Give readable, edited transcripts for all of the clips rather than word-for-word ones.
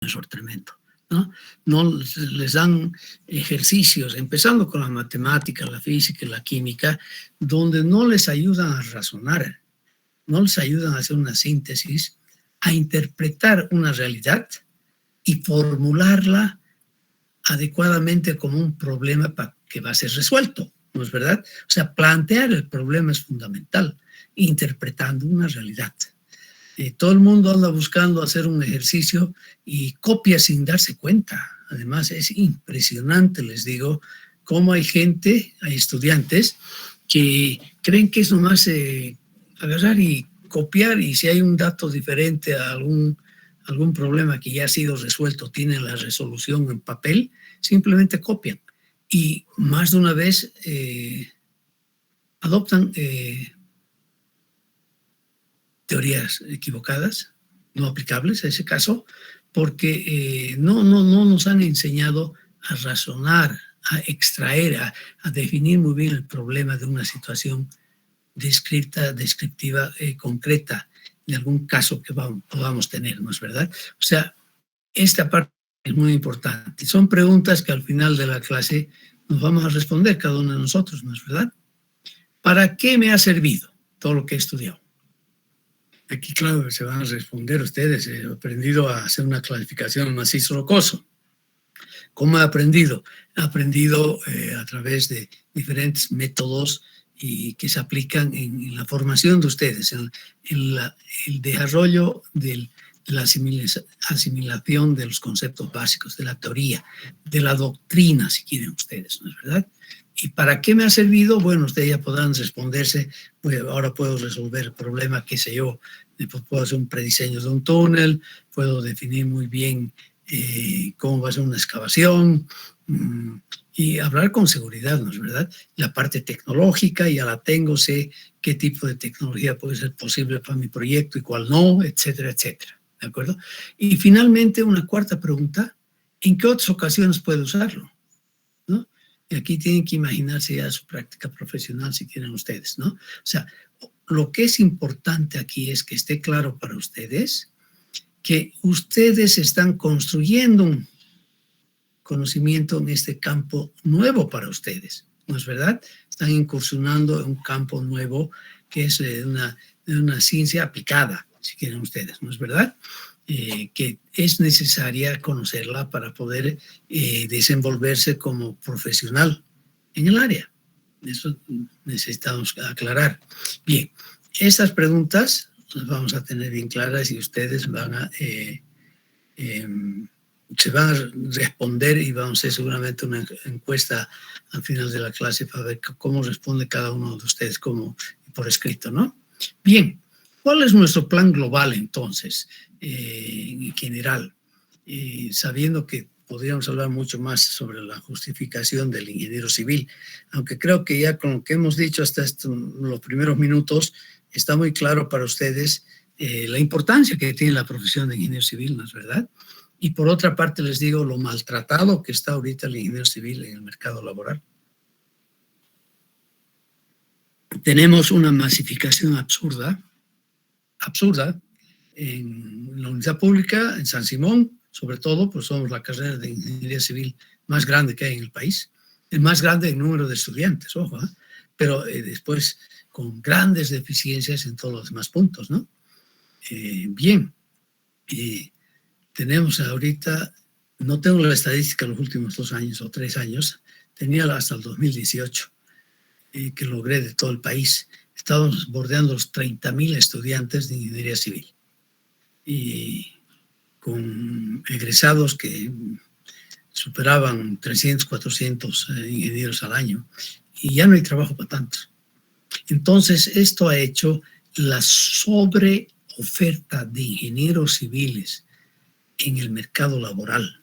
error tremendo, ¿no? No les dan ejercicios, empezando con la matemática, la física y la química, donde no les ayudan a razonar, no les ayudan a hacer una síntesis, a interpretar una realidad y formularla adecuadamente como un problema que va a ser resuelto, ¿no es verdad? O sea, plantear el problema es fundamental, interpretando una realidad. Todo el mundo anda buscando hacer un ejercicio y copia sin darse cuenta. Además, es impresionante, les digo, cómo hay gente, hay estudiantes que creen que es nomás agarrar y copiar, y si hay un dato diferente a algún problema que ya ha sido resuelto, tienen la resolución en papel, simplemente copian. Y más de una vez adoptan teorías equivocadas, no aplicables a ese caso, porque no nos han enseñado a razonar, a extraer, a definir muy bien el problema de una situación descriptiva, concreta, de algún caso que podamos tener, ¿no es verdad? O sea, esta parte es muy importante. Son preguntas que al final de la clase nos vamos a responder cada uno de nosotros, ¿no es verdad? ¿Para qué me ha servido todo lo que he estudiado? Aquí, claro, se van a responder ustedes. He aprendido a hacer una clasificación macizo rocoso. ¿Cómo he aprendido? He aprendido a través de diferentes métodos y que se aplican en la formación de ustedes, en el desarrollo de la asimilación de los conceptos básicos, de la teoría, de la doctrina, si quieren ustedes, ¿no es verdad? ¿Y para qué me ha servido? Bueno, ustedes ya podrán responderse, pues ahora puedo resolver el problema, qué sé yo, puedo hacer un prediseño de un túnel, puedo definir muy bien cómo va a ser una excavación y hablar con seguridad, ¿no es verdad? La parte tecnológica ya la tengo, sé qué tipo de tecnología puede ser posible para mi proyecto y cuál no, etcétera, etcétera, ¿de acuerdo? Y finalmente una cuarta pregunta, ¿en qué otras ocasiones puedo usarlo? ¿No? Y aquí tienen que imaginarse ya su práctica profesional si quieren ustedes, ¿no? O sea, lo que es importante aquí es que esté claro para ustedes que ustedes están construyendo un conocimiento en este campo nuevo para ustedes, ¿no es verdad? Están incursionando en un campo nuevo que es una ciencia aplicada, si quieren ustedes, ¿no es verdad? Que es necesaria conocerla para poder desenvolverse como profesional en el área. Eso necesitamos aclarar. Bien, estas preguntas las vamos a tener bien claras y ustedes van a se van a responder y vamos a hacer seguramente una encuesta al final de la clase para ver cómo responde cada uno de ustedes como por escrito, ¿no? Bien, ¿cuál es nuestro plan global entonces, en general? Sabiendo que podríamos hablar mucho más sobre la justificación del ingeniero civil, aunque creo que ya con lo que hemos dicho hasta los primeros minutos está muy claro para ustedes la importancia que tiene la profesión de ingeniero civil, ¿no es verdad? Y por otra parte les digo lo maltratado que está ahorita el ingeniero civil en el mercado laboral. Tenemos una masificación absurda en la universidad pública, en San Simón, sobre todo, pues somos la carrera de ingeniería civil más grande que hay en el país, el más grande en número de estudiantes, ojo, pero después con grandes deficiencias en todos los demás puntos, ¿no? Bien, tenemos ahorita, no tengo la estadística de los últimos 2 años o 3 años, tenía hasta el 2018, que logré de todo el país. Estábamos bordeando los 30,000 estudiantes de ingeniería civil y con egresados que superaban 300, 400 ingenieros al año, y ya no hay trabajo para tantos. Entonces, esto ha hecho la sobreoferta de ingenieros civiles en el mercado laboral.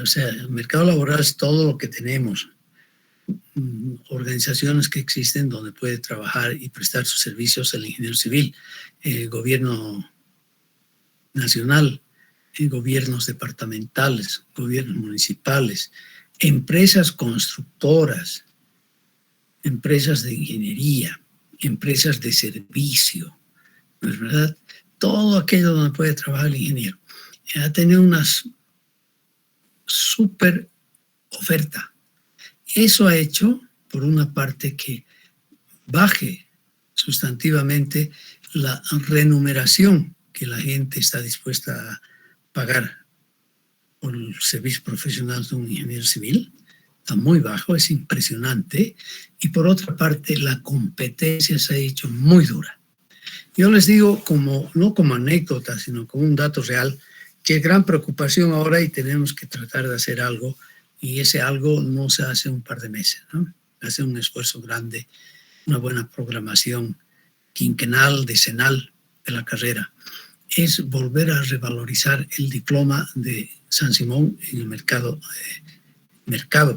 O sea, el mercado laboral es todo lo que tenemos. Organizaciones que existen donde puede trabajar y prestar sus servicios el ingeniero civil, gobierno nacional, gobiernos departamentales, gobiernos municipales, empresas constructoras, empresas de ingeniería, empresas de servicio, ¿no es verdad? Todo aquello donde puede trabajar el ingeniero. ha tenido una súper oferta. Eso ha hecho, por una parte, que baje sustantivamente la remuneración que la gente está dispuesta a pagar por el servicio profesional de un ingeniero civil. Está muy bajo, es impresionante. Y por otra parte, la competencia se ha hecho muy dura. Yo les digo, no como anécdota, sino como un dato real, que es gran preocupación ahora y tenemos que tratar de hacer algo. Y ese algo no se hace en un par de meses, ¿no? Hace un esfuerzo grande, una buena programación quinquenal, decenal de la carrera. Es volver a revalorizar el diploma de San Simón en el mercado,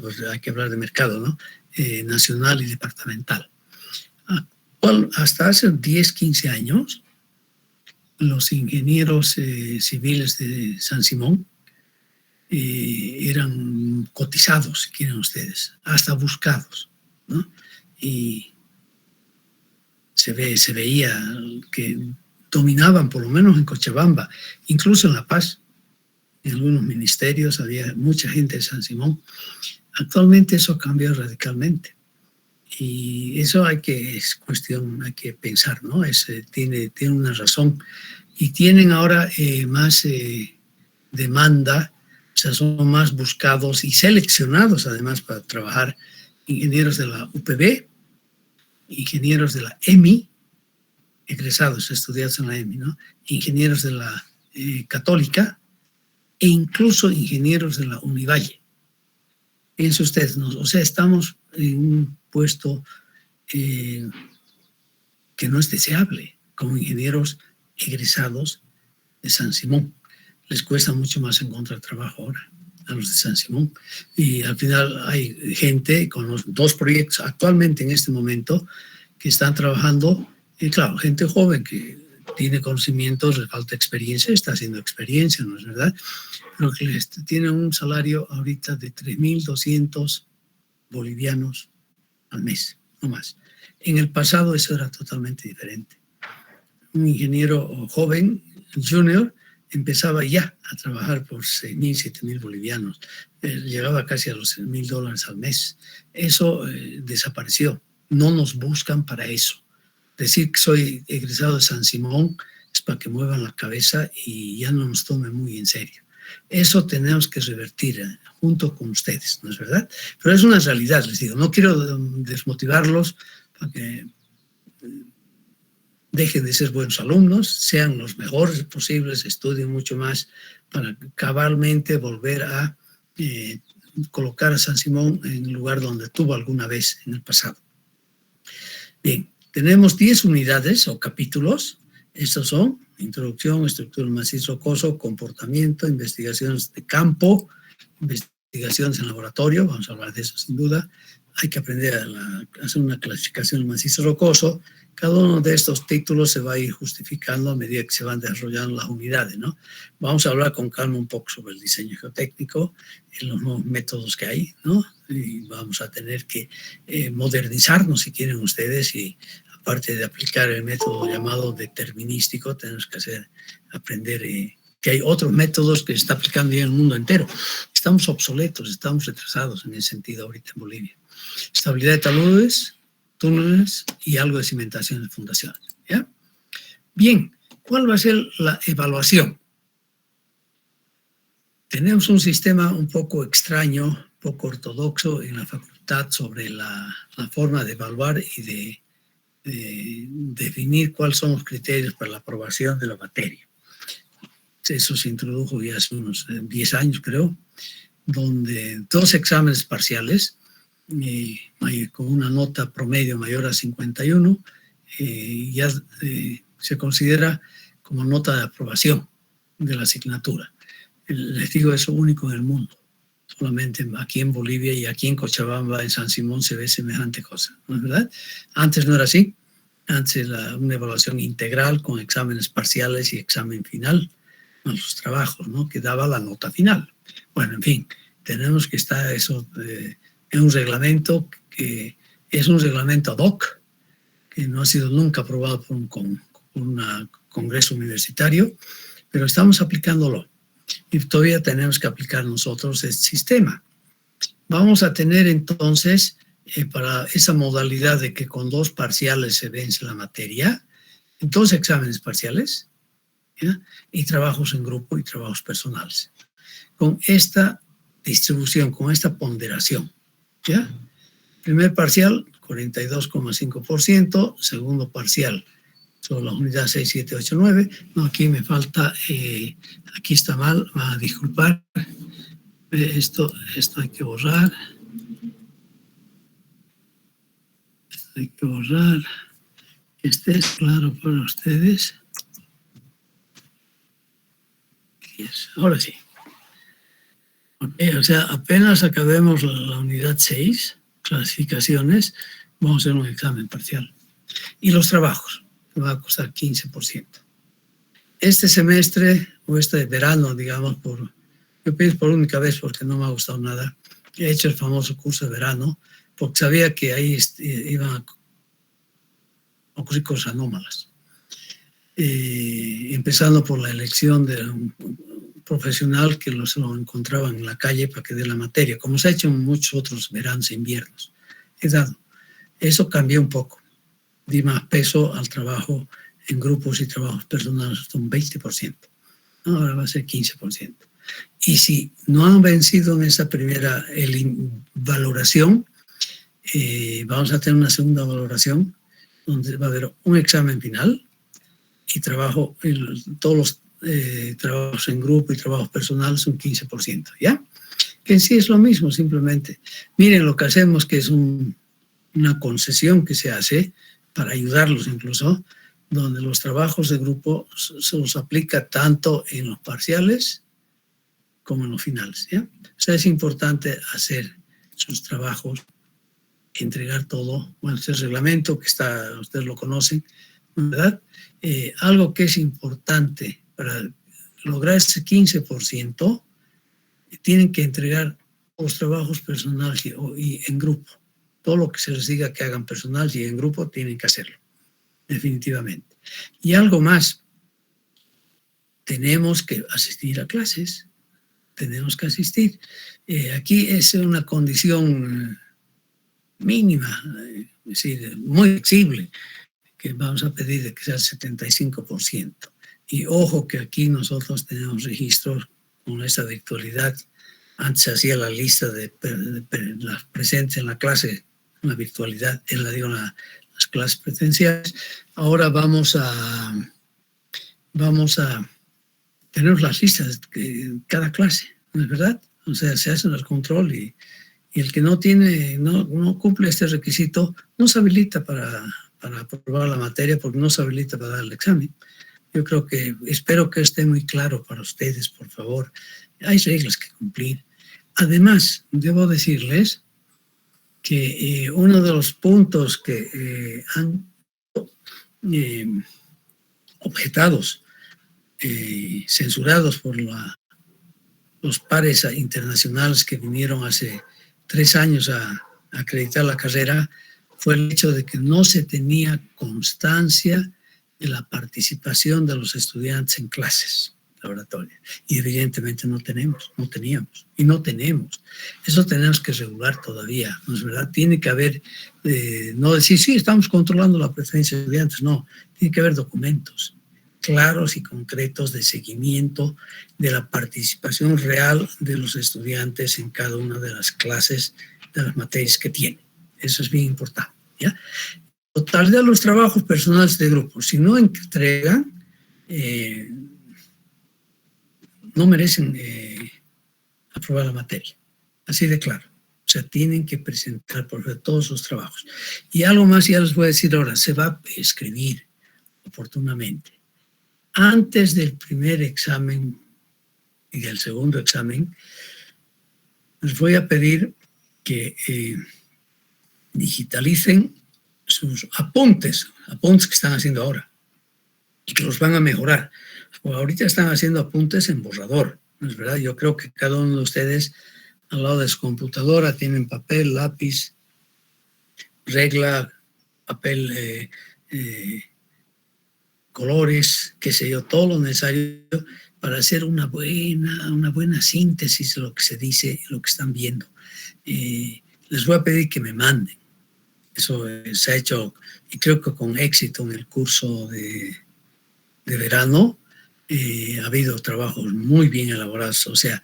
pues hay que hablar de mercado, ¿no? Nacional y departamental. Hasta hace 10, 15 años, los ingenieros civiles de San Simón eran cotizados, si quieren ustedes, hasta buscados, ¿no? Y se veía que dominaban, por lo menos en Cochabamba, incluso en La Paz, en algunos ministerios había mucha gente de San Simón. Actualmente eso cambió radicalmente. Y eso hay que pensar, ¿no? Tiene una razón. Y tienen ahora más demanda, o sea, son más buscados y seleccionados además para trabajar ingenieros de la UPB, ingenieros de la EMI, egresados, estudiados en la EMI, ¿no? Ingenieros de la Católica e incluso ingenieros de la Univalle. Piense usted, ¿no? O sea, estamos en un puesto que no es deseable como ingenieros egresados de San Simón. Les cuesta mucho más encontrar trabajo ahora a los de San Simón. Y al final hay gente con los 2 proyectos actualmente en este momento que están trabajando, y claro, gente joven que tiene conocimientos, le falta experiencia, está haciendo experiencia, ¿no es verdad? Pero que tienen un salario ahorita de 3.200 bolivianos al mes, no más. En el pasado eso era totalmente diferente. Un ingeniero joven, junior, empezaba ya a trabajar por 6.000, 7.000 bolivianos. Llegaba casi a los $1.000 al mes. Eso desapareció. No nos buscan para eso. Decir que soy egresado de San Simón es para que muevan la cabeza y ya no nos tomen muy en serio. Eso tenemos que revertir junto con ustedes, ¿no es verdad? Pero es una realidad, les digo. No quiero desmotivarlos para que dejen de ser buenos alumnos, sean los mejores posibles, estudien mucho más para cabalmente volver a colocar a San Simón en el lugar donde tuvo alguna vez en el pasado. Bien, tenemos 10 unidades o capítulos. Estos son introducción, estructura del macizo rocoso, comportamiento, investigaciones de campo, investigaciones en laboratorio, vamos a hablar de eso sin duda. Hay que aprender a hacer una clasificación del macizo rocoso. Cada uno de estos títulos se va a ir justificando a medida que se van desarrollando las unidades, ¿no? Vamos a hablar con calma un poco sobre el diseño geotécnico y los nuevos métodos que hay, ¿no? Y vamos a tener que modernizarnos, si quieren ustedes, y aparte de aplicar el método llamado determinístico, tenemos que aprender que hay otros métodos que se está aplicando ya en el mundo entero. Estamos obsoletos, estamos retrasados en ese sentido ahorita en Bolivia. Estabilidad de taludes, túneles y algo de cimentación de fundaciones, ¿ya? Bien, ¿cuál va a ser la evaluación? Tenemos un sistema un poco extraño, poco ortodoxo en la facultad sobre la forma de evaluar y de definir cuáles son los criterios para la aprobación de la materia. Eso se introdujo ya hace unos 10 años, creo, donde 2 exámenes parciales, con una nota promedio mayor a 51, ya se considera como nota de aprobación de la asignatura. Les digo, eso único en el mundo. Solamente aquí en Bolivia y aquí en Cochabamba, en San Simón, se ve semejante cosa, ¿no es verdad? Antes no era así. Antes era una evaluación integral con exámenes parciales y examen final a los trabajos, ¿no? Que daba la nota final. Bueno, en fin, tenemos que estar eso en un reglamento que es un reglamento ad hoc, que no ha sido nunca aprobado por un congreso universitario, pero estamos aplicándolo. Y todavía tenemos que aplicar nosotros este sistema. Vamos a tener entonces, para esa modalidad de que con 2 parciales se vence la materia, 2 exámenes parciales, ¿ya? Y trabajos en grupo y trabajos personales. Con esta distribución, con esta ponderación, ¿ya? Primer parcial, 42,5%, segundo parcial, sobre la unidad 6, 7, 8, 9. No, aquí me falta, aquí está mal, va a disculpar. Esto hay que borrar. Hay que borrar. Este es claro para ustedes. Ahora sí. Okay, o sea, apenas acabemos la unidad 6, clasificaciones, vamos a hacer un examen parcial. Y los trabajos, me va a costar 15%. Este semestre, o este verano, digamos, yo pienso por única vez porque no me ha gustado nada, he hecho el famoso curso de verano, porque sabía que ahí iban a ocurrir cosas anómalas. Empezando por la elección de un profesional que lo encontraban en la calle para que dé la materia, como se ha hecho en muchos otros veranos e inviernos. Eso cambió un poco. Di más peso al trabajo en grupos y trabajos personales, hasta un 20%. Ahora va a ser 15%. Y si no han vencido en esa primera valoración, vamos a tener una segunda valoración, donde va a haber un examen final y todos los trabajos en grupo y trabajos personales un 15%, ¿ya? Que en sí es lo mismo, simplemente. Miren lo que hacemos, que es una concesión que se hace para ayudarlos incluso, donde los trabajos de grupo se los aplica tanto en los parciales como en los finales, ¿ya? O sea, es importante hacer sus trabajos, entregar todo. Bueno, este reglamento que está, ustedes lo conocen, ¿verdad? Algo que es importante para lograr ese 15%, tienen que entregar los trabajos personales y en grupo. Todo lo que se les diga que hagan personal y en grupo tienen que hacerlo, definitivamente. Y algo más, tenemos que asistir a clases, tenemos que asistir. Aquí es una condición mínima, es decir, muy flexible, que vamos a pedir de que sea el 75%. Y ojo que aquí nosotros tenemos registros con esta virtualidad. Antes se hacía la lista de las presentes en la clase, en la virtualidad, las clases presenciales. Ahora vamos a tener las listas de cada clase, ¿no es verdad? O sea, se hace el control y el que no cumple este requisito no se habilita para aprobar la materia, porque no se habilita para dar el examen. Yo espero que esté muy claro para ustedes, por favor. Hay reglas que cumplir. Además, debo decirles que uno de los puntos que han objetados, censurados por los pares internacionales que vinieron hace 3 años a acreditar la carrera, fue el hecho de que no se tenía constancia de la participación de los estudiantes en clases laboratorias. Y evidentemente no teníamos y no tenemos. Eso tenemos que regular todavía, ¿no es verdad? Tiene que haber, no decir, sí, estamos controlando la presencia de estudiantes, no, tiene que haber documentos claros y concretos de seguimiento de la participación real de los estudiantes en cada una de las clases, de las materias que tienen. Eso es bien importante, ¿ya? Total de los trabajos personales de grupo, si no entregan, no merecen aprobar la materia, así de claro. O sea, tienen que presentar por todos sus trabajos. Y algo más ya les voy a decir ahora, se va a escribir oportunamente. Antes del primer examen y del segundo examen, les voy a pedir que digitalicen sus apuntes que están haciendo ahora y que los van a mejorar. Pues ahorita están haciendo apuntes en borrador, ¿no es verdad? Yo creo que cada uno de ustedes al lado de su computadora tienen papel, lápiz, regla, papel, colores, qué sé yo, todo lo necesario para hacer una buena síntesis de lo que se dice, lo que están viendo. Les voy a pedir que me manden. Eso se ha hecho, y creo que con éxito en el curso de verano. Ha habido trabajos muy bien elaborados, o sea,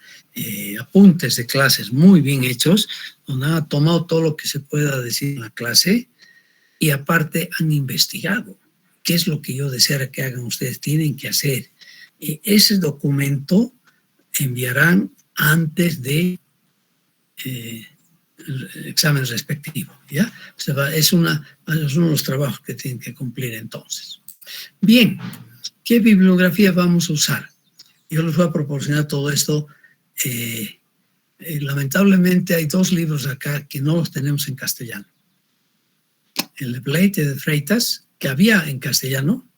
apuntes de clases muy bien hechos, donde han tomado todo lo que se pueda decir en la clase y aparte han investigado qué es lo que yo deseara que hagan ustedes, tienen que hacer. Ese documento enviarán antes de el examen respectivo, ¿ya? O sea, es uno de los trabajos que tienen que cumplir entonces. Bien, ¿qué bibliografía vamos a usar? Yo les voy a proporcionar todo esto. Lamentablemente hay 2 libros acá que no los tenemos en castellano. El de Pleite de Freitas, que había en castellano,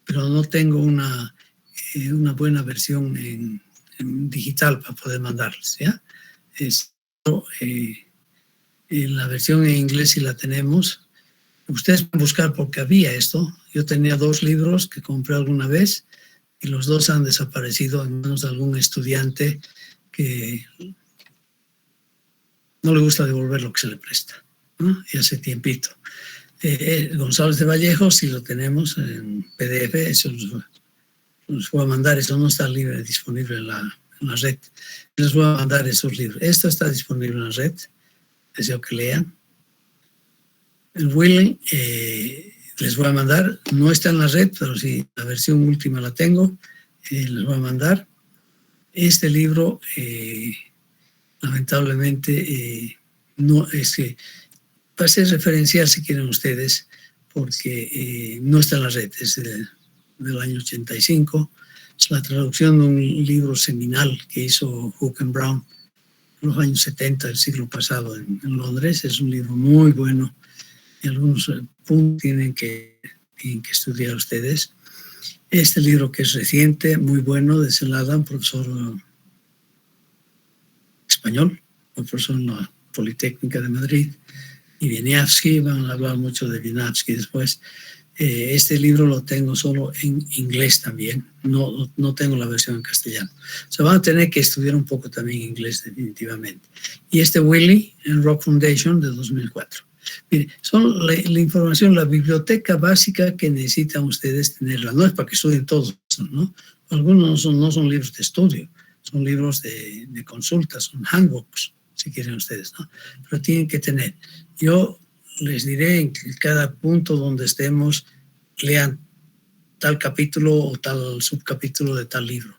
pero no tengo una buena versión en digital para poder mandarles, ¿ya? La versión en inglés sí la tenemos. Ustedes pueden buscar porque había esto. Yo tenía 2 libros que compré alguna vez y los 2 han desaparecido en manos de algún estudiante que no le gusta devolver lo que se le presta, ¿no? Y hace tiempito. González de Vallejo sí lo tenemos en PDF, eso los voy a mandar, eso no está libre, disponible en la red. Les voy a mandar esos libros. Esto está disponible en la red, deseo que lean. El Willing les voy a mandar, no está en la red, pero sí, la versión última la tengo, les voy a mandar. Este libro, lamentablemente, no es que va a ser referencial si quieren ustedes, porque no está en la red, es del año 85. Es la traducción de un libro seminal que hizo Hooken Brown en los años 70 del siglo pasado en Londres. Es un libro muy bueno. Y algunos puntos tienen que estudiar ustedes. Este libro que es reciente, muy bueno, de Celada, un profesor español, un profesor en la Politécnica de Madrid, y Wieniawski, van a hablar mucho de Wieniawski después. Este libro lo tengo solo en inglés también, no tengo la versión en castellano. O sea, van a tener que estudiar un poco también inglés definitivamente. Y este Willy, en Rock Foundation, de 2004. Mire, son la información, la biblioteca básica que necesitan ustedes tenerla. No es para que estudien todos, ¿no? Algunos no son libros de estudio, son libros de consulta, son handbooks, si quieren ustedes, ¿no? Pero tienen que tener. Yo les diré en cada punto donde estemos, lean tal capítulo o tal subcapítulo de tal libro,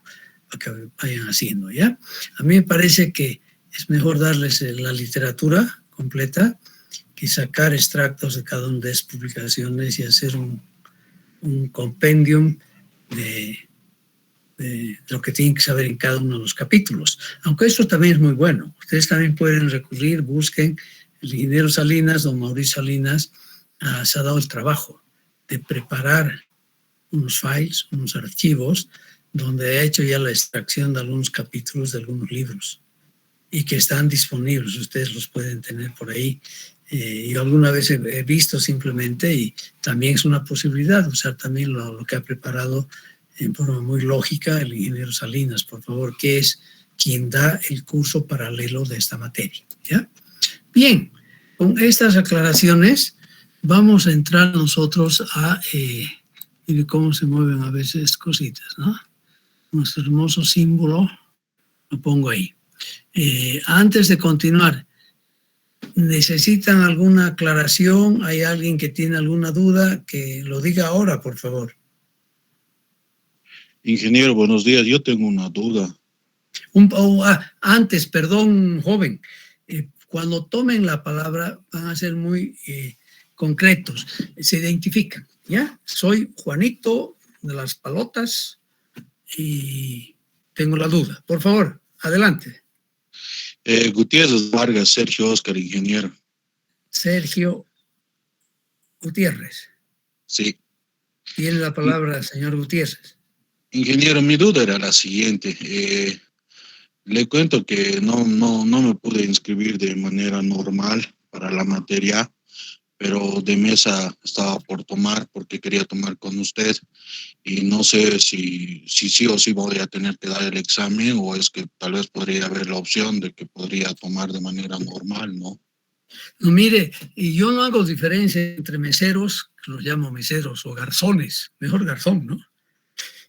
para que vayan haciendo, ¿ya? A mí me parece que es mejor darles la literatura completa que sacar extractos de cada una de esas publicaciones y hacer un compendium de lo que tienen que saber en cada uno de los capítulos. Aunque esto también es muy bueno. Ustedes también pueden recurrir, busquen. El ingeniero Salinas, don Mauricio Salinas, se ha dado el trabajo de preparar unos files, unos archivos, donde ha hecho ya la extracción de algunos capítulos de algunos libros y que están disponibles. Ustedes los pueden tener por ahí. Yo alguna vez he visto simplemente, y también es una posibilidad usar también lo que ha preparado en forma muy lógica el ingeniero Salinas, por favor, que es quien da el curso paralelo de esta materia, ¿ya? Bien, con estas aclaraciones vamos a entrar nosotros a y cómo se mueven a veces cositas, ¿no? Nuestro hermoso símbolo lo pongo ahí. Antes de continuar, ¿necesitan alguna aclaración? ¿Hay alguien que tiene alguna duda? Que lo diga ahora, por favor. Ingeniero, buenos días. Yo tengo una duda. Antes, perdón, joven. Cuando tomen la palabra van a ser muy concretos. Se identifican, ¿ya? Soy Juanito de las Palotas y tengo la duda. Por favor, adelante. Gutiérrez Vargas, Sergio Oscar, ingeniero. Sergio Gutiérrez. Sí. Tiene la palabra, señor Gutiérrez. Ingeniero, mi duda era la siguiente. Le cuento que no me pude inscribir de manera normal para la materia pero de mesa estaba por tomar porque quería tomar con usted y no sé si sí o sí voy a tener que dar el examen o es que tal vez podría haber la opción de que podría tomar de manera normal, ¿no? No, mire, y yo no hago diferencia entre meseros, que los llamo meseros, o garzones, mejor garzón, ¿no?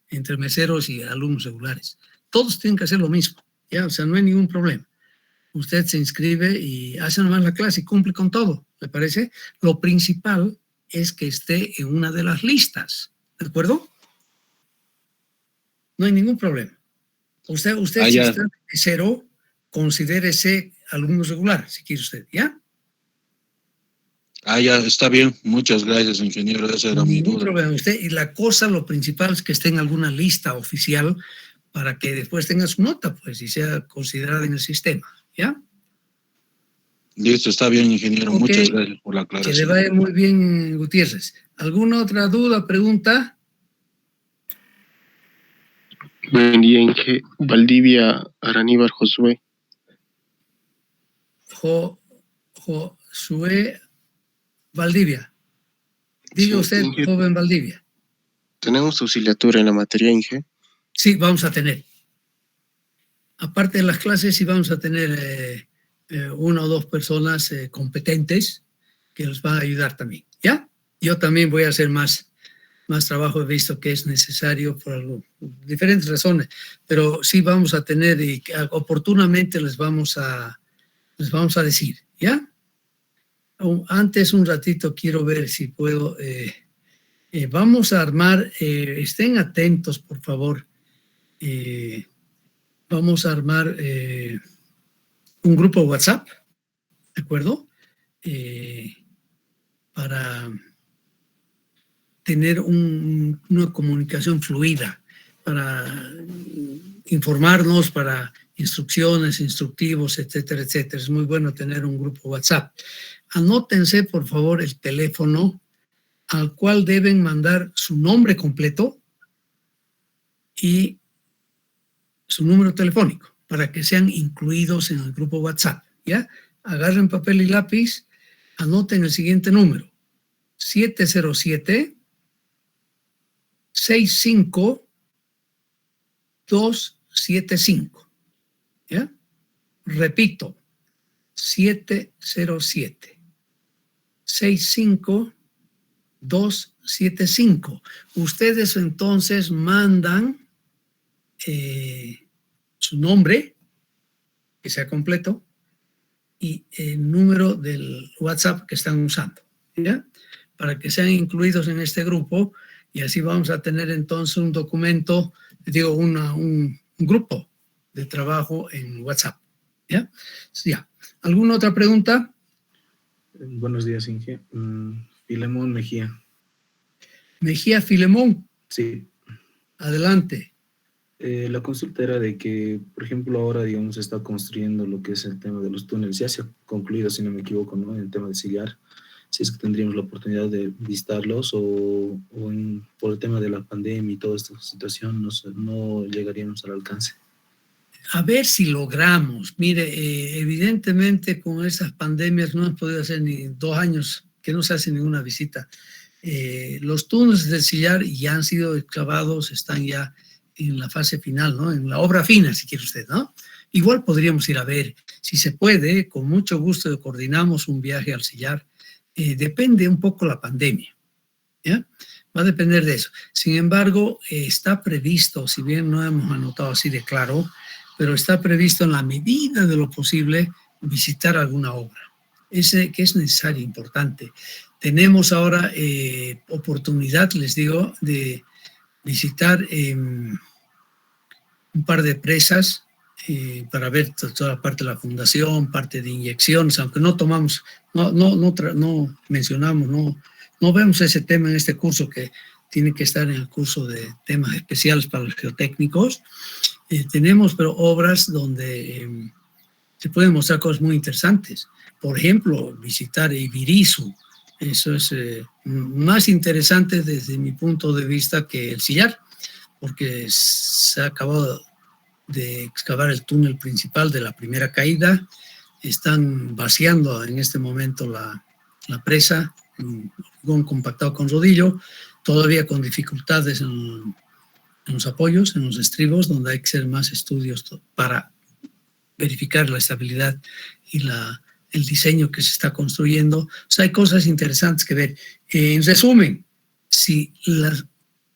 Entre meseros y alumnos regulares. Todos tienen que hacer lo mismo, ¿ya? O sea, no hay ningún problema. Usted se inscribe y hace nomás la clase y cumple con todo, ¿le parece? Lo principal es que esté en una de las listas, ¿de acuerdo? No hay ningún problema. Usted Ah, si ya, está de mesero, considérese alumno regular, si quiere usted, ¿ya? ya, está bien. Muchas gracias, ingeniero. Esa era mi Ningún duda. problema. Usted, y la cosa, lo principal es que esté en alguna lista oficial para que después tenga su nota, pues, y sea considerada en el sistema, ¿ya? Listo, está bien, ingeniero. Ok, Muchas gracias por la que le aclaración. vaya muy bien, Gutiérrez. ¿Alguna otra duda, pregunta? Buen día, Inge. Valdivia Araníbar Josué. Josué Valdivia. Diga Sí, usted, Inge, joven Valdivia. tenemos auxiliatura en la materia, Inge. Sí, vamos a tener. Aparte de las clases, sí vamos a tener una o dos personas competentes que nos van a ayudar también, ¿ya? Yo también voy a hacer más trabajo, he visto que es necesario por diferentes razones, pero sí vamos a tener y oportunamente les vamos a decir, ¿ya? Antes, un ratito, quiero ver si puedo, vamos a armar, estén atentos, por favor, vamos a armar un grupo WhatsApp, ¿de acuerdo? Para tener una comunicación fluida, para informarnos, para instrucciones, instructivos, etcétera, etcétera. Es muy bueno tener un grupo WhatsApp. Anótense, por favor, el teléfono al cual deben mandar su nombre completo y su número telefónico para que sean incluidos en el grupo WhatsApp, ¿ya? Agarren papel y lápiz, anoten el siguiente número: 707 65275, ¿ya? Repito, 707 65275. Ustedes entonces mandan su nombre, que sea completo, y el número del WhatsApp que están usando, ¿ya? Para que sean incluidos en este grupo, y así vamos a tener entonces un documento, digo, un grupo de trabajo en WhatsApp, ¿ya? Ya. ¿Alguna otra pregunta? Buenos días, Inge. Filemón Mejía. Mejía Filemón. Sí. Adelante. La consulta era de que, por ejemplo, ahora, digamos, se está construyendo lo que es el tema de los túneles. Ya se ha concluido, si no me equivoco, ¿no? El tema de sillar. Si es que tendríamos la oportunidad de visitarlos por el tema de la pandemia y toda esta situación, no llegaríamos al alcance. A ver si logramos. Mire, evidentemente con esas pandemias no hemos podido hacer ni 2 años que no se hace ninguna visita. Los túneles del sillar ya han sido excavados, están ya en la fase final, ¿no? En la obra fina, si quiere usted, ¿no? Igual podríamos ir a ver. Si se puede, con mucho gusto coordinamos un viaje al sillar. Depende un poco la pandemia, ¿ya? Va a depender de eso. Sin embargo, está previsto, si bien no hemos anotado así de claro, pero está previsto en la medida de lo posible visitar alguna obra. Ese que es necesario, importante. Tenemos ahora oportunidad, les digo, de visitar un par de presas para ver toda la parte de la fundación, parte de inyecciones, aunque no tomamos, no mencionamos, no vemos ese tema en este curso, que tiene que estar en el curso de temas especiales para los geotécnicos. Tenemos, pero obras donde se pueden mostrar cosas muy interesantes. Por ejemplo, visitar Ibirizu. Eso es más interesante desde mi punto de vista que el sillar, porque se ha acabado de excavar el túnel principal de la primera caída. Están vaciando en este momento la presa, un hormigón compactado con rodillo, todavía con dificultades en los apoyos, en los estribos, donde hay que hacer más estudios para verificar la estabilidad y el diseño que se está construyendo. O sea, hay cosas interesantes que ver. En resumen, si la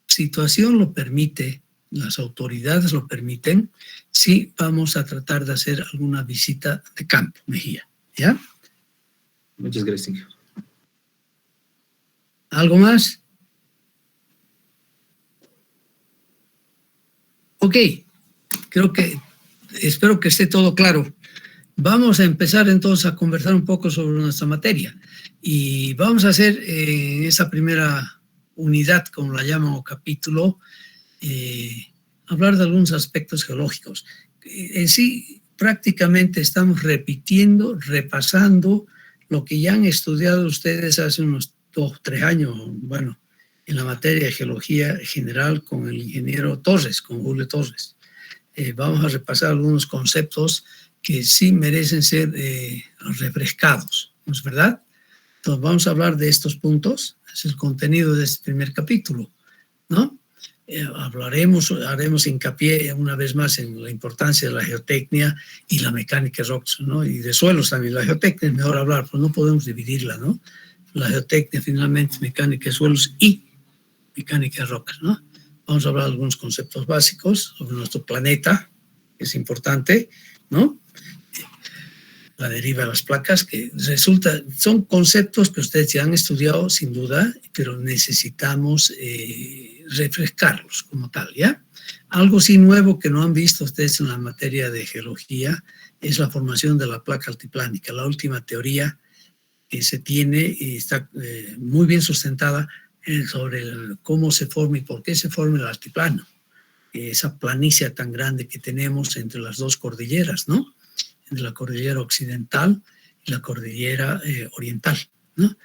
situación lo permite, las autoridades lo permiten, sí vamos a tratar de hacer alguna visita de campo, Mejía. ¿Ya? Muchas gracias. ¿Algo más? Ok, espero que esté todo claro. Vamos a empezar entonces a conversar un poco sobre nuestra materia y vamos a hacer en esa primera unidad, como la llaman, o capítulo, hablar de algunos aspectos geológicos. En sí, prácticamente estamos repasando lo que ya han estudiado ustedes hace unos 2 o 3 años, bueno, en la materia de geología general con el ingeniero Torres, con Julio Torres. Vamos a repasar algunos conceptos que sí merecen ser refrescados, ¿no es verdad? Entonces vamos a hablar de estos puntos, es el contenido de este primer capítulo, ¿no? Haremos hincapié una vez más en la importancia de la geotecnia y la mecánica de rocas, ¿no? Y de suelos también. La geotecnia es mejor hablar, pues no podemos dividirla, ¿no? La geotecnia finalmente es mecánica de suelos y mecánica de rocas, ¿no? Vamos a hablar de algunos conceptos básicos sobre nuestro planeta, que es importante, ¿no? La deriva de las placas, que son conceptos que ustedes ya han estudiado sin duda, pero necesitamos refrescarlos como tal, ¿ya? Algo sí nuevo que no han visto ustedes en la materia de geología es la formación de la placa altiplánica, la última teoría que se tiene y está muy bien sustentada sobre cómo se forma y por qué se forma el altiplano, esa planicie tan grande que tenemos entre las dos cordilleras, ¿no? Entre la cordillera occidental y la cordillera oriental, ¿no?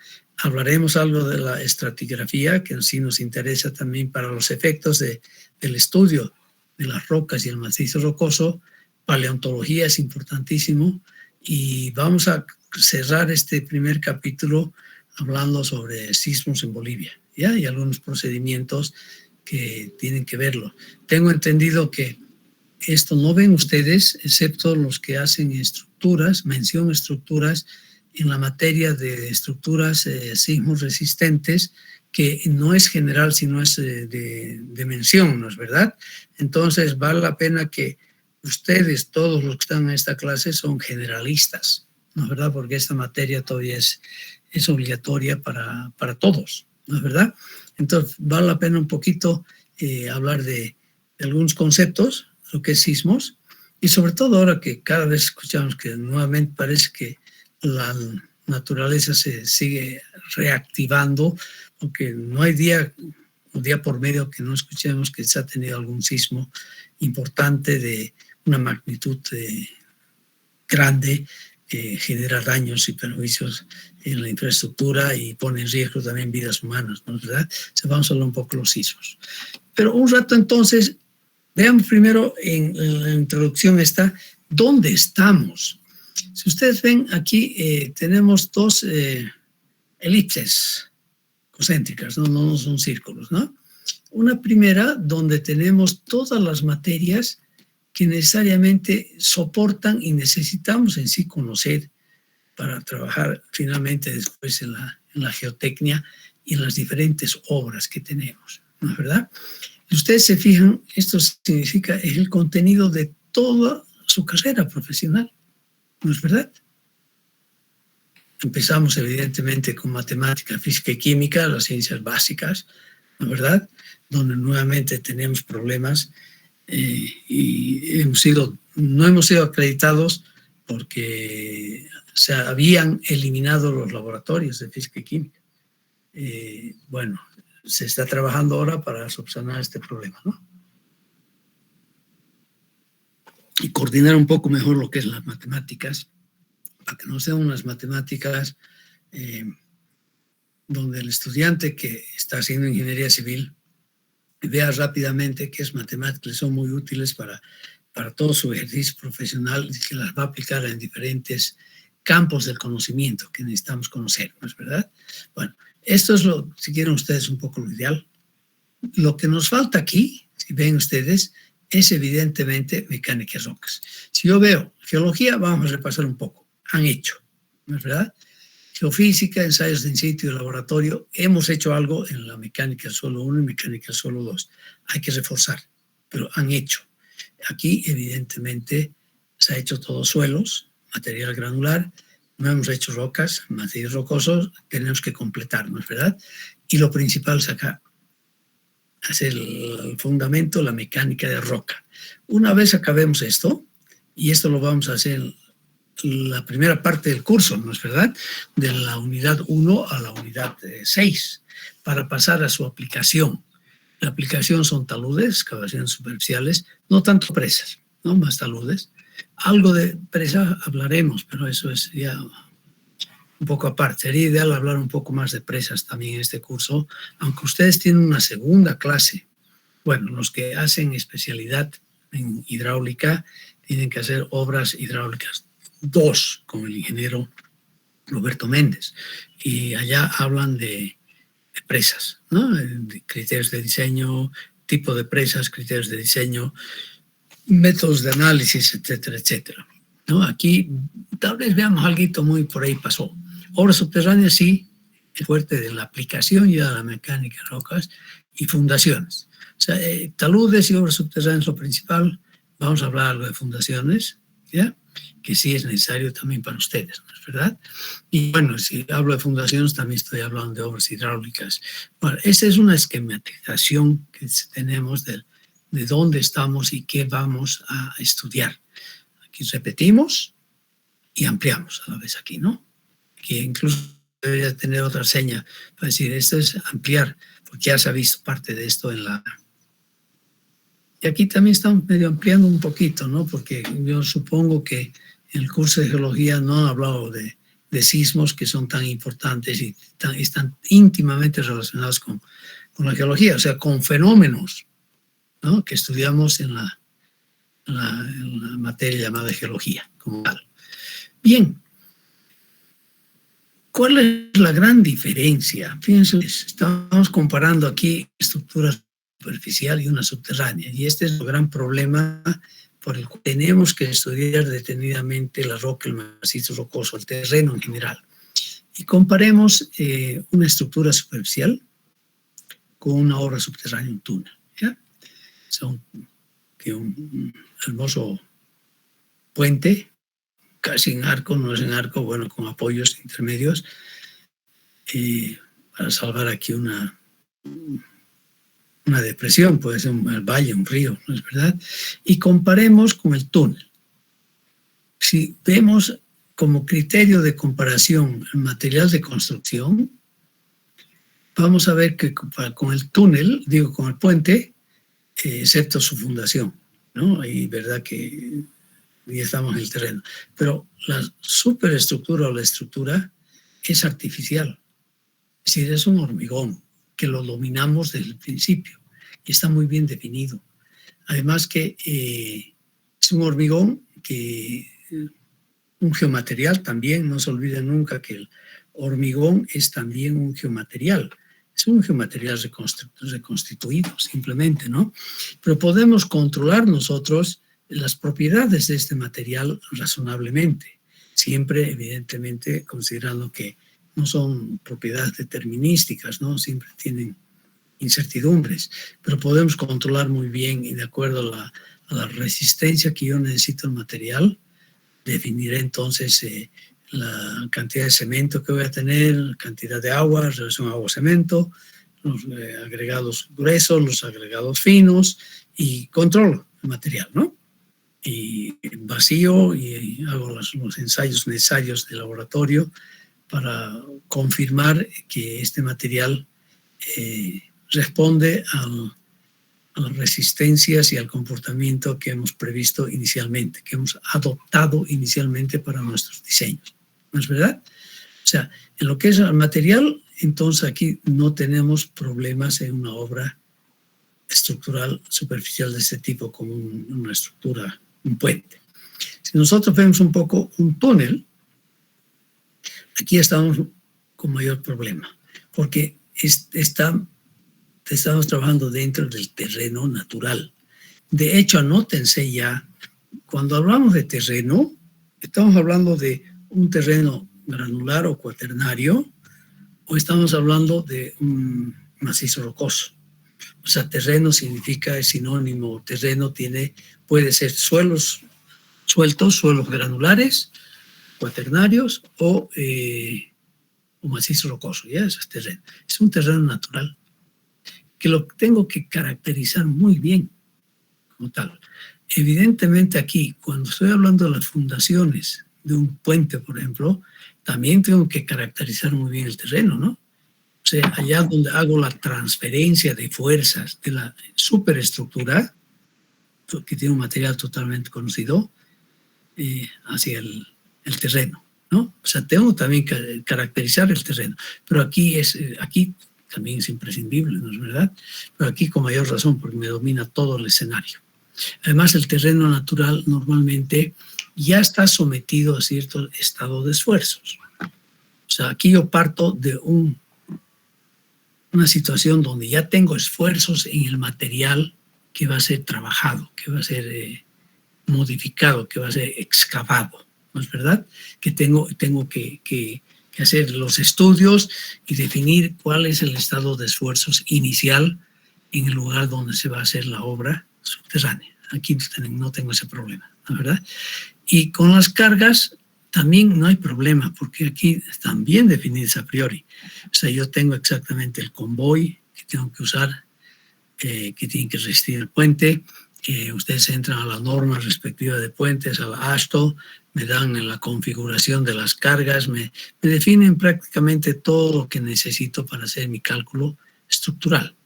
Hablaremos algo de la estratigrafía, que sí nos interesa también para los efectos del estudio de las rocas y el macizo rocoso. Paleontología es importantísimo y vamos a cerrar este primer capítulo hablando sobre sismos en Bolivia, ¿ya? Y algunos procedimientos que tienen que verlo. Tengo entendido que esto no ven ustedes, excepto los que hacen mención a estructuras en la materia de estructuras sismos resistentes, que no es general, sino es de mención, ¿no es verdad? Entonces vale la pena que ustedes, todos los que están en esta clase, son generalistas, ¿no es verdad? Porque esta materia todavía es obligatoria para todos, ¿no es verdad? Entonces vale la pena un poquito hablar de algunos conceptos, lo que es sismos, y sobre todo ahora que cada vez escuchamos que nuevamente parece que la naturaleza se sigue reactivando, porque no hay día por medio que no escuchemos que se ha tenido algún sismo importante de una magnitud grande que genera daños y perjuicios en la infraestructura y pone en riesgo también vidas humanas, ¿no es verdad? Vamos a hablar un poco de los sismos. Pero un rato entonces, veamos primero en la introducción ¿dónde estamos? Si ustedes ven aquí, tenemos 2 elipses concéntricas, no son círculos, ¿no? Una primera donde tenemos todas las materias que necesariamente soportan y necesitamos en sí conocer para trabajar finalmente después en la geotecnia y en las diferentes obras que tenemos, ¿no es verdad? Si ustedes se fijan, esto significa el contenido de toda su carrera profesional, ¿no es verdad? Empezamos evidentemente con matemática, física y química, las ciencias básicas, ¿no es verdad? Donde nuevamente tenemos problemas y no hemos sido acreditados porque se habían eliminado los laboratorios de física y química. Bueno, se está trabajando ahora para subsanar este problema, ¿no? Y coordinar un poco mejor lo que es las matemáticas, para que no sean unas matemáticas donde el estudiante que está haciendo ingeniería civil vea rápidamente que es matemáticas, son muy útiles para todo su ejercicio profesional y que las va a aplicar en diferentes campos del conocimiento que necesitamos conocer, ¿no es verdad? Bueno, esto es si quieren ustedes, un poco lo ideal. Lo que nos falta aquí, si ven ustedes, es evidentemente mecánica de rocas. Si yo veo geología, vamos a repasar un poco. Han hecho, ¿no es verdad? Geofísica, ensayos de in situ y laboratorio, hemos hecho algo en la mecánica del suelo 1 y mecánica del suelo 2. Hay que reforzar, pero han hecho. Aquí, evidentemente, se ha hecho todo suelos, material granular, no hemos hecho rocas, materiales rocosos, tenemos que completar, ¿no es verdad? Y lo principal es acá, hacer el fundamento, la mecánica de roca. Una vez acabemos esto, y esto lo vamos a hacer en la primera parte del curso, ¿no es verdad? De la unidad 1 a la unidad 6, para pasar a su aplicación. La aplicación son taludes, excavaciones superficiales, no tanto presas, ¿no? Más taludes. Algo de presa hablaremos, pero eso es ya un poco aparte. Sería ideal hablar un poco más de presas también en este curso, aunque ustedes tienen una segunda clase. Bueno, los que hacen especialidad en hidráulica tienen que hacer obras hidráulicas 2 con el ingeniero Roberto Méndez. Y allá hablan de presas, ¿no? De criterios de diseño, tipo de presas, criterios de diseño, métodos de análisis, etcétera, etcétera, ¿no? Aquí tal vez veamos algo muy por ahí pasó. Obras subterráneas, sí, es fuerte de la aplicación ya de la mecánica de rocas y fundaciones. O sea, taludes y obras subterráneas lo principal. Vamos a hablar algo de fundaciones, ¿ya? Que sí es necesario también para ustedes, ¿no es verdad? Y bueno, si hablo de fundaciones, también estoy hablando de obras hidráulicas. Bueno, esa es una esquematización que tenemos de dónde estamos y qué vamos a estudiar. Aquí repetimos y ampliamos a la vez aquí, ¿no? Que incluso debería tener otra seña para decir, esto es ampliar, porque ya se ha visto parte de esto en la... Y aquí también estamos medio ampliando un poquito, ¿no? Porque yo supongo que en el curso de geología no han hablado de sismos que son tan importantes y están íntimamente relacionados con la geología, o sea, con fenómenos, ¿no? Que estudiamos en la materia llamada geología como tal. Bien, ¿cuál es la gran diferencia? Fíjense, estamos comparando aquí estructuras superficial y una subterránea, y este es el gran problema por el cual tenemos que estudiar detenidamente la roca, el macizo rocoso, el terreno en general. Y comparemos una estructura superficial con una obra subterránea, un túnel, ¿ya? Son un hermoso puente, casi en arco, no es en arco, bueno, con apoyos intermedios, para salvar aquí una depresión, puede ser un valle, un río, ¿no es verdad? Y comparemos con el túnel. Si vemos como criterio de comparación el material de construcción, vamos a ver que con el túnel, digo con el puente, excepto su fundación, ¿no? Ahí, verdad que ya estamos en el terreno. Pero la superestructura o la estructura es artificial. Es decir, es un hormigón que lo dominamos desde el principio y está muy bien definido. Además que es un hormigón un geomaterial también, no se olviden nunca que el hormigón es también un geomaterial. Es un geomaterial reconstituido, simplemente, ¿no? Pero podemos controlar nosotros las propiedades de este material razonablemente, siempre, evidentemente, considerando que no son propiedades determinísticas, ¿no? Siempre tienen incertidumbres, pero podemos controlar muy bien y de acuerdo a la resistencia que yo necesito al material, definiré entonces la cantidad de cemento que voy a tener, la cantidad de agua, relación agua-cemento, los agregados gruesos, los agregados finos, y controlo el material, ¿no? Y vacío y hago los ensayos necesarios de laboratorio para confirmar que este material responde a las resistencias y al comportamiento que hemos previsto inicialmente, que hemos adoptado inicialmente para nuestros diseños. ¿No es verdad? O sea, en lo que es el material, entonces aquí no tenemos problemas en una obra estructural superficial de este tipo como una estructura, un puente. Si nosotros vemos un poco un túnel, aquí estamos con mayor problema, porque estamos trabajando dentro del terreno natural. De hecho, anótense ya, cuando hablamos de terreno, estamos hablando de un terreno granular o cuaternario, o estamos hablando de un macizo rocoso. O sea, terreno significa, es sinónimo, terreno puede ser suelos sueltos, suelos granulares, cuaternarios o macizo rocoso, ya eso es terreno. Es un terreno natural que lo tengo que caracterizar muy bien como tal. Evidentemente aquí, cuando estoy hablando de las fundaciones de un puente, por ejemplo, también tengo que caracterizar muy bien el terreno, ¿no? O sea, allá donde hago la transferencia de fuerzas de la superestructura, que tiene un material totalmente conocido, hacia el terreno, ¿no? O sea, tengo también que caracterizar el terreno, pero aquí también es imprescindible, ¿no es verdad? Pero aquí con mayor razón, porque me domina todo el escenario. Además, el terreno natural normalmente ya está sometido a cierto estado de esfuerzos. O sea, aquí yo parto de una situación donde ya tengo esfuerzos en el material que va a ser trabajado, que va a ser modificado, que va a ser excavado, ¿no es verdad? Que tengo que hacer los estudios y definir cuál es el estado de esfuerzos inicial en el lugar donde se va a hacer la obra subterránea. Aquí no tengo ese problema, ¿no es verdad? Y con las cargas también no hay problema, porque aquí están bien definidas a priori. O sea, yo tengo exactamente el convoy que tengo que usar, que tiene que resistir el puente. Ustedes entran a la norma respectiva de puentes, a la AASHTO, me dan la configuración de las cargas, me definen prácticamente todo lo que necesito para hacer mi cálculo estructural.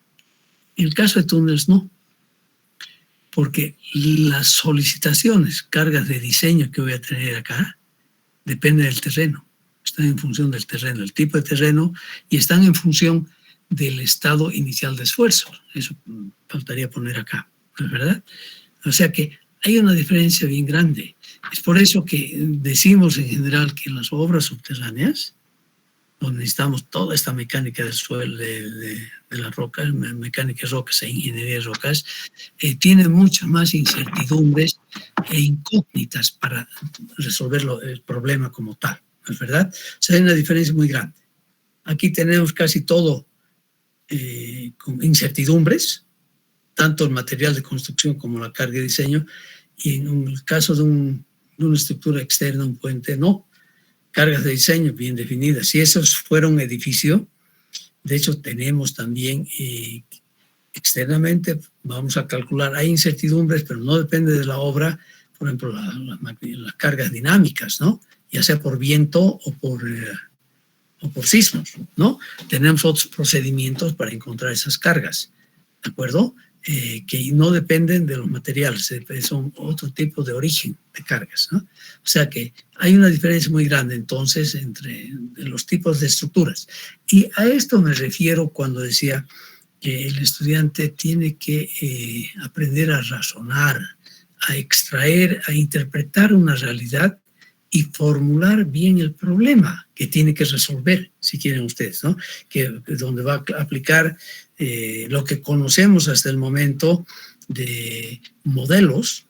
En el caso de túneles, no. Porque las solicitaciones, cargas de diseño que voy a tener acá, depende del terreno. Están en función del terreno, el tipo de terreno, y están en función del estado inicial de esfuerzo. Eso faltaría poner acá, ¿no es verdad? O sea que hay una diferencia bien grande. Es por eso que decimos en general que en las obras subterráneas, donde necesitamos toda esta mecánica del suelo, de las rocas, mecánica de rocas e ingeniería de rocas, tiene muchas más incertidumbres e incógnitas para resolver el problema como tal, ¿no es verdad? O sea, hay una diferencia muy grande. Aquí tenemos casi todo con incertidumbres, tanto el material de construcción como la carga de diseño, y en el caso de una estructura externa, un puente, no. Cargas de diseño bien definidas. Si esos fuera un edificio, de hecho tenemos también externamente, vamos a calcular, hay incertidumbres, pero no depende de la obra, por ejemplo, las cargas dinámicas, ¿no? Ya sea por viento o por sismos, ¿no? Tenemos otros procedimientos para encontrar esas cargas, ¿de acuerdo? Que no dependen de los materiales, son otro tipo de origen de cargas, ¿no? O sea que hay una diferencia muy grande entonces entre los tipos de estructuras. Y a esto me refiero cuando decía que el estudiante tiene que aprender a razonar, a extraer, a interpretar una realidad y formular bien el problema que tiene que resolver, si quieren ustedes, ¿no? Donde va a aplicar lo que conocemos hasta el momento de modelos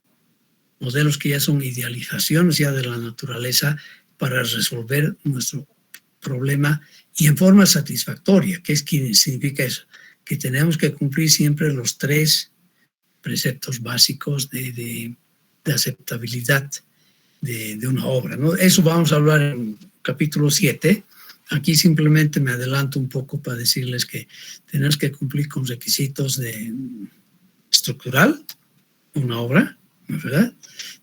que ya son idealizaciones ya de la naturaleza para resolver nuestro problema y en forma satisfactoria. ¿Qué significa eso? Que tenemos que cumplir siempre los 3 preceptos básicos de aceptabilidad de una obra, ¿no? Eso vamos a hablar en capítulo 7. Aquí simplemente me adelanto un poco para decirles que tenemos que cumplir con requisitos estructural, una obra, ¿no es verdad?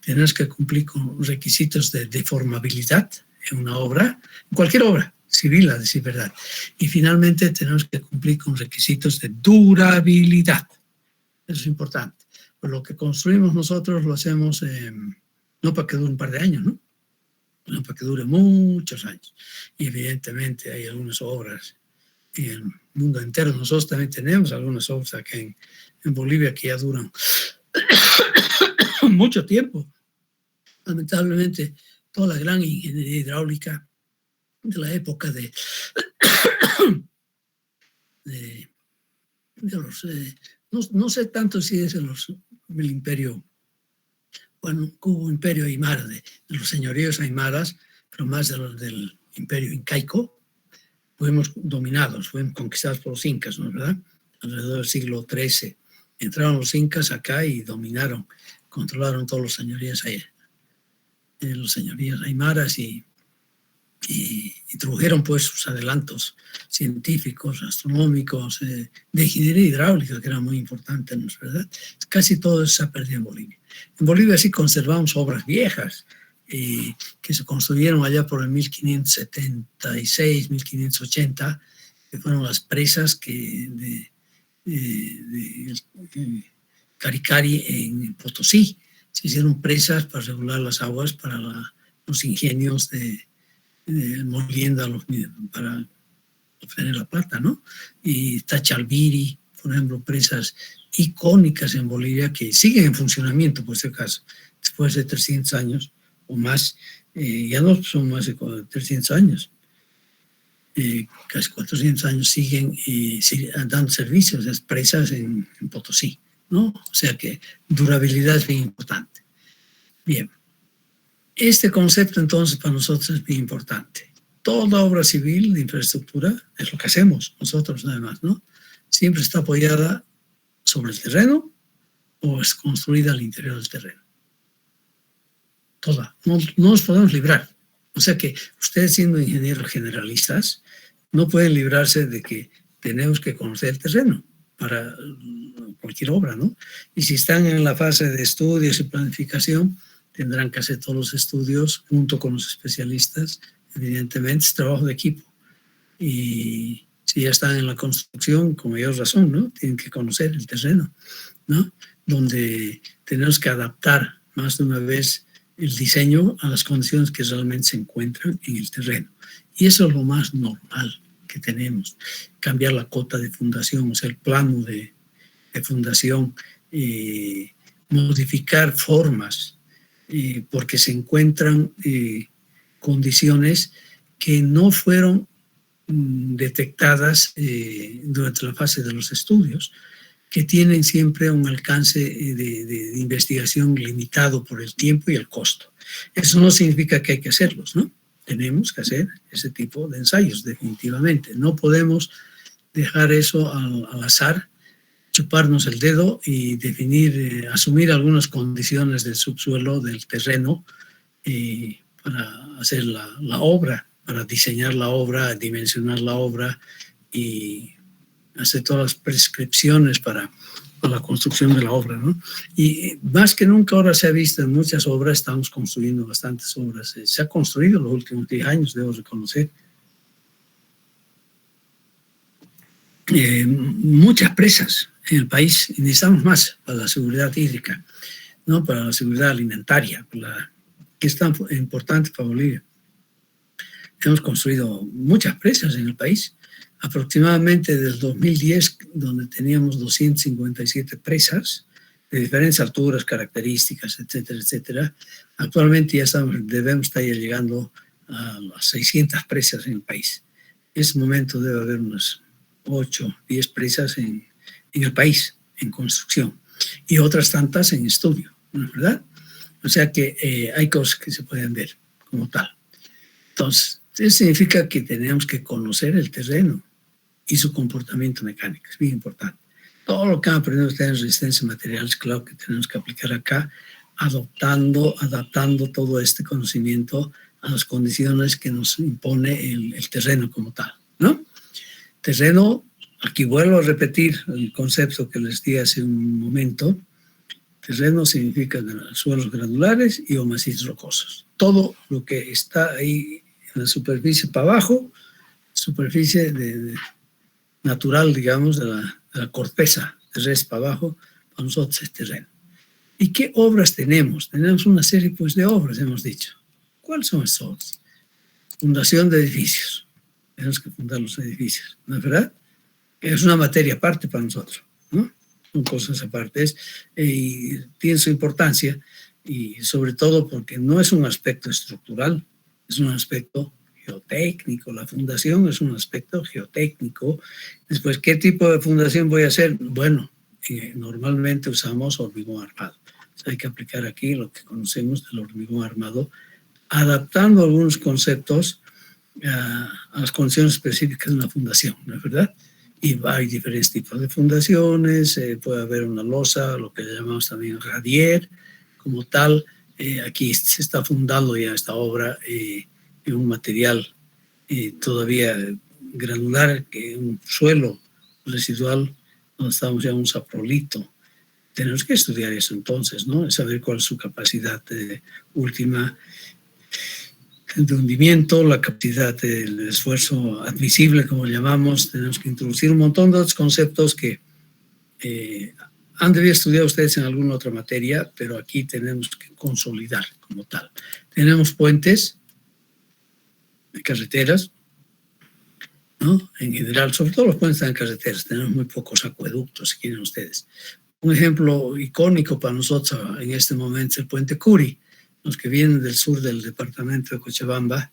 Tenemos que cumplir con requisitos de deformabilidad en una obra, en cualquier obra civil, a decir verdad. Y finalmente tenemos que cumplir con requisitos de durabilidad. Eso es importante. Pues lo que construimos nosotros lo hacemos no para que dure un par de años, ¿no? No para que dure muchos años. Y evidentemente hay algunas obras en el mundo entero. Nosotros también tenemos algunas obras acá en Bolivia que ya duran mucho tiempo. Lamentablemente, toda la gran ingeniería hidráulica la época de los, no sé tanto si es el imperio, bueno, hubo imperio aymara, de los señoríos aymaras, pero más del imperio incaico. Fuimos dominados, fuimos conquistados por los incas, ¿no es verdad? Alrededor del siglo XIII. Entraron los incas acá y dominaron, controlaron todos los señoríos aymaras y introdujeron pues sus adelantos científicos, astronómicos, de ingeniería hidráulica, que era muy importante, ¿no es verdad? Casi todo eso se ha perdido en Bolivia. En Bolivia sí conservamos obras viejas que se construyeron allá por el 1576, 1580, que fueron las presas de Caricari en Potosí. Se hicieron presas para regular las aguas para los ingenios de molienda para obtener la plata, ¿no? Y Tachalviri, por ejemplo, presas icónicas en Bolivia que siguen en funcionamiento, por si acaso, después de 300 años o más, ya no son más de 300 años, casi 400 años siguen dando servicios, las presas en Potosí, ¿no? O sea que durabilidad es bien importante. Bien. Este concepto entonces para nosotros es bien importante. Toda obra civil de infraestructura es lo que hacemos nosotros además, ¿no? Siempre está apoyada sobre el terreno o es construida al interior del terreno. Toda. No nos podemos librar. O sea que ustedes siendo ingenieros generalistas no pueden librarse de que tenemos que conocer el terreno para cualquier obra, ¿no? Y si están en la fase de estudios y planificación, tendrán que hacer todos los estudios junto con los especialistas. Evidentemente es trabajo de equipo. Y si ya están en la construcción, con mayor razón, ¿no? Tienen que conocer el terreno, ¿no? Donde tenemos que adaptar más de una vez el diseño a las condiciones que realmente se encuentran en el terreno. Y eso es lo más normal que tenemos. Cambiar la cota de fundación, o sea, el plano de fundación, modificar formas, porque se encuentran condiciones que no fueron detectadas durante la fase de los estudios, que tienen siempre un alcance de investigación limitado por el tiempo y el costo. Eso no significa que hay que hacerlos, ¿no? Tenemos que hacer ese tipo de ensayos, definitivamente. No podemos dejar eso al azar, chuparnos el dedo y definir, asumir algunas condiciones del subsuelo, del terreno, para hacer la obra, para diseñar la obra, dimensionar la obra y hacer todas las prescripciones para la construcción de la obra, ¿no? Y más que nunca ahora se ha visto en muchas obras, estamos construyendo bastantes obras. Se ha construido en los últimos 10 años, debo reconocer. Muchas presas en el país, y necesitamos más para la seguridad hídrica, ¿no? Para la seguridad alimentaria, que es tan importante para Bolivia. Hemos construido muchas presas en el país, aproximadamente desde el 2010, donde teníamos 257 presas de diferentes alturas, características, etcétera, etcétera. Actualmente ya debemos estar ya llegando a las 600 presas en el país. En ese momento debe haber unas 8, 10 presas en el país, en construcción, y otras tantas en estudio, ¿no es verdad? O sea que hay cosas que se pueden ver como tal. Entonces, eso significa que tenemos que conocer el terreno y su comportamiento mecánico, es bien importante. Todo lo que han aprendido ustedes en resistencia a materiales, claro que tenemos que aplicar acá, adaptando todo este conocimiento a las condiciones que nos impone el terreno como tal, ¿no? Terreno, aquí vuelvo a repetir el concepto que les di hace un momento. Terreno significa suelos granulares y o macizos rocosos. Todo lo que está ahí en la superficie para abajo, superficie natural, digamos, de la corteza terrestre para abajo, para nosotros es terreno. ¿Y qué obras tenemos? Tenemos una serie pues, de obras, hemos dicho. ¿Cuáles son esas obras? Fundación de edificios. Tenemos que fundar los edificios, ¿no es verdad? Es una materia aparte para nosotros, ¿no? Son cosas apartes y tiene su importancia, y sobre todo porque no es un aspecto estructural, es un aspecto geotécnico. La fundación es un aspecto geotécnico. Después, ¿qué tipo de fundación voy a hacer? Bueno, normalmente usamos hormigón armado. O sea, hay que aplicar aquí lo que conocemos del hormigón armado, adaptando algunos conceptos a las condiciones específicas de una fundación, ¿no es verdad? Y hay diferentes tipos de fundaciones, puede haber una losa, lo que llamamos también radier, como tal. Aquí se está fundando ya esta obra en un material todavía granular, que un suelo residual, donde estamos ya en un saprolito. Tenemos que estudiar eso entonces, ¿no? Saber cuál es su capacidad última de hundimiento, la capacidad del esfuerzo admisible, como llamamos. Tenemos que introducir un montón de otros conceptos que han debido estudiar ustedes en alguna otra materia, pero aquí tenemos que consolidar como tal. Tenemos puentes, carreteras, ¿no? En general, sobre todo los puentes están en carreteras. Tenemos muy pocos acueductos, si quieren ustedes. Un ejemplo icónico para nosotros en este momento es el puente Curi. Los que vienen del sur del departamento de Cochabamba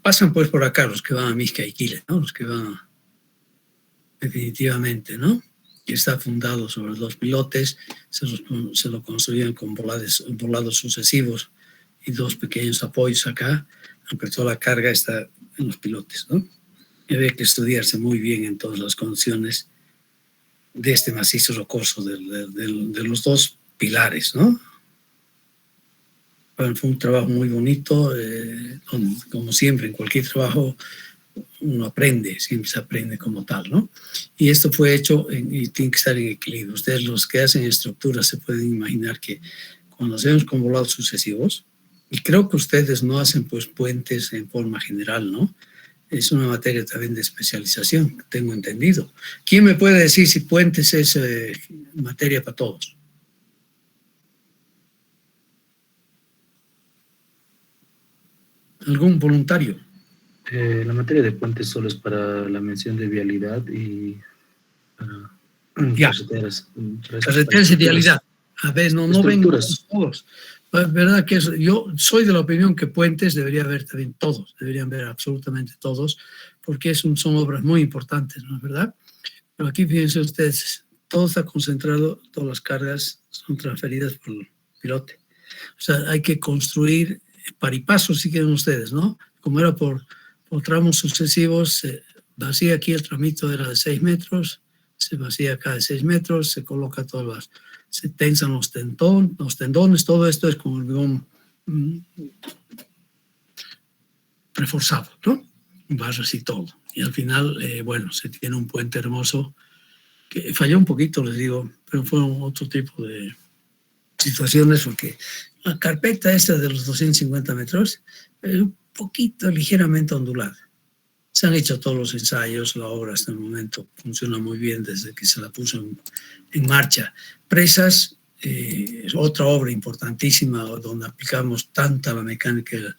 pasan pues por acá, los que van a Mixca y Quile, ¿no? Los que van definitivamente, ¿no? Que está fundado sobre 2 pilotes, se lo construyeron con volados sucesivos y 2 pequeños apoyos acá, aunque toda la carga está en los pilotes, ¿no? Y había que estudiarse muy bien en todas las condiciones de este macizo rocoso, de los 2 pilares, ¿no? Bueno, fue un trabajo muy bonito, como siempre, en cualquier trabajo uno aprende, siempre se aprende como tal, ¿no? Y esto fue hecho y tiene que estar en equilibrio. Ustedes, los que hacen estructuras, se pueden imaginar que cuando hacemos con volados sucesivos, y creo que ustedes no hacen pues puentes en forma general, ¿no? Es una materia también de especialización, tengo entendido. ¿Quién me puede decir si puentes es materia para todos? ¿Algún voluntario? La materia de puentes solo es para la mención de vialidad y para carreteras. Carreteras y vialidad. A ver, no vengan todos. Verdad que yo soy de la opinión que puentes debería haber también todos, deberían haber absolutamente todos, porque son obras muy importantes, ¿no es verdad? Pero aquí fíjense ustedes, todo está concentrado, todas las cargas son transferidas por el pilote. O sea, hay que construir paripasos, si quieren ustedes, ¿no? Como era por tramos sucesivos, se vacía aquí el tramito, era de 6 metros, se vacía acá de 6 metros, se coloca todas las, se tensan los tendones, todo esto es como hormigón reforzado, ¿no? Barras y todo. Y al final, bueno, se tiene un puente hermoso que falló un poquito, les digo, pero fueron otro tipo de situaciones, porque la carpeta esta de los 250 metros es un poquito ligeramente ondulada. Se han hecho todos los ensayos, la obra hasta el momento funciona muy bien desde que se la puso en marcha. Presas, otra obra importantísima donde aplicamos tanta la mecánica y la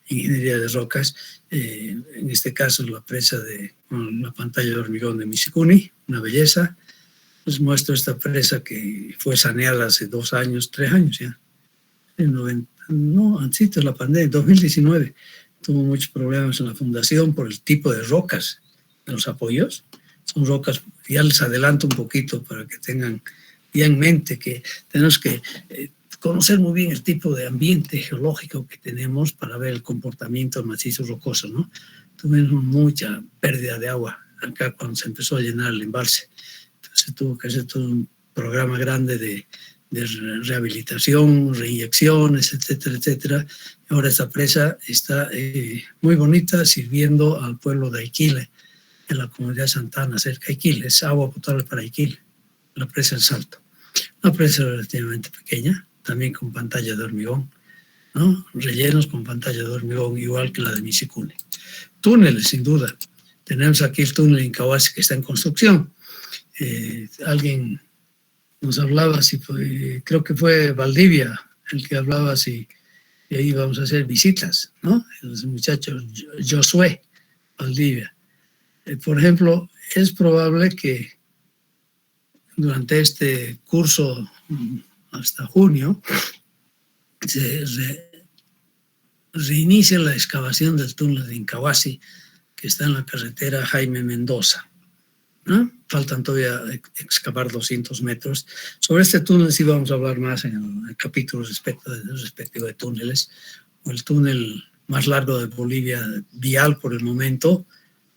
ingeniería de rocas, en este caso la presa de la pantalla de hormigón de Misicuni, una belleza. Les muestro esta presa que fue saneada hace 2 años, 3 años ya, antes de la pandemia, 2019. Tuvo muchos problemas en la fundación por el tipo de rocas de los apoyos. Son rocas, ya les adelanto un poquito para que tengan ya en mente que tenemos que conocer muy bien el tipo de ambiente geológico que tenemos para ver el comportamiento del macizo rocoso, ¿no? Tuvimos mucha pérdida de agua acá cuando se empezó a llenar el embalse. Entonces tuvo que hacer todo un programa grande de rehabilitación, reinyecciones, etcétera, etcétera. Ahora esta presa está muy bonita, sirviendo al pueblo de Aiquile, en la comunidad Santana, cerca de Aiquile. Es agua potable para Aiquile, la presa del Salto. Una presa relativamente pequeña, también con pantalla de hormigón, ¿no? Rellenos con pantalla de hormigón, igual que la de Misicuni. Túneles, sin duda. Tenemos aquí el túnel en Incahuasi que está en construcción. Alguien nos hablaba, creo que fue Valdivia el que hablaba si ahí vamos a hacer visitas, ¿no? Los muchachos, Josué Valdivia. Por ejemplo, es probable que durante este curso hasta junio se reinicia la excavación del túnel de Incahuasi, que está en la carretera Jaime Mendoza, ¿no? Faltan todavía excavar 200 metros. Sobre este túnel sí vamos a hablar más en el capítulo respectivo de túneles, o el túnel más largo de Bolivia, vial por el momento,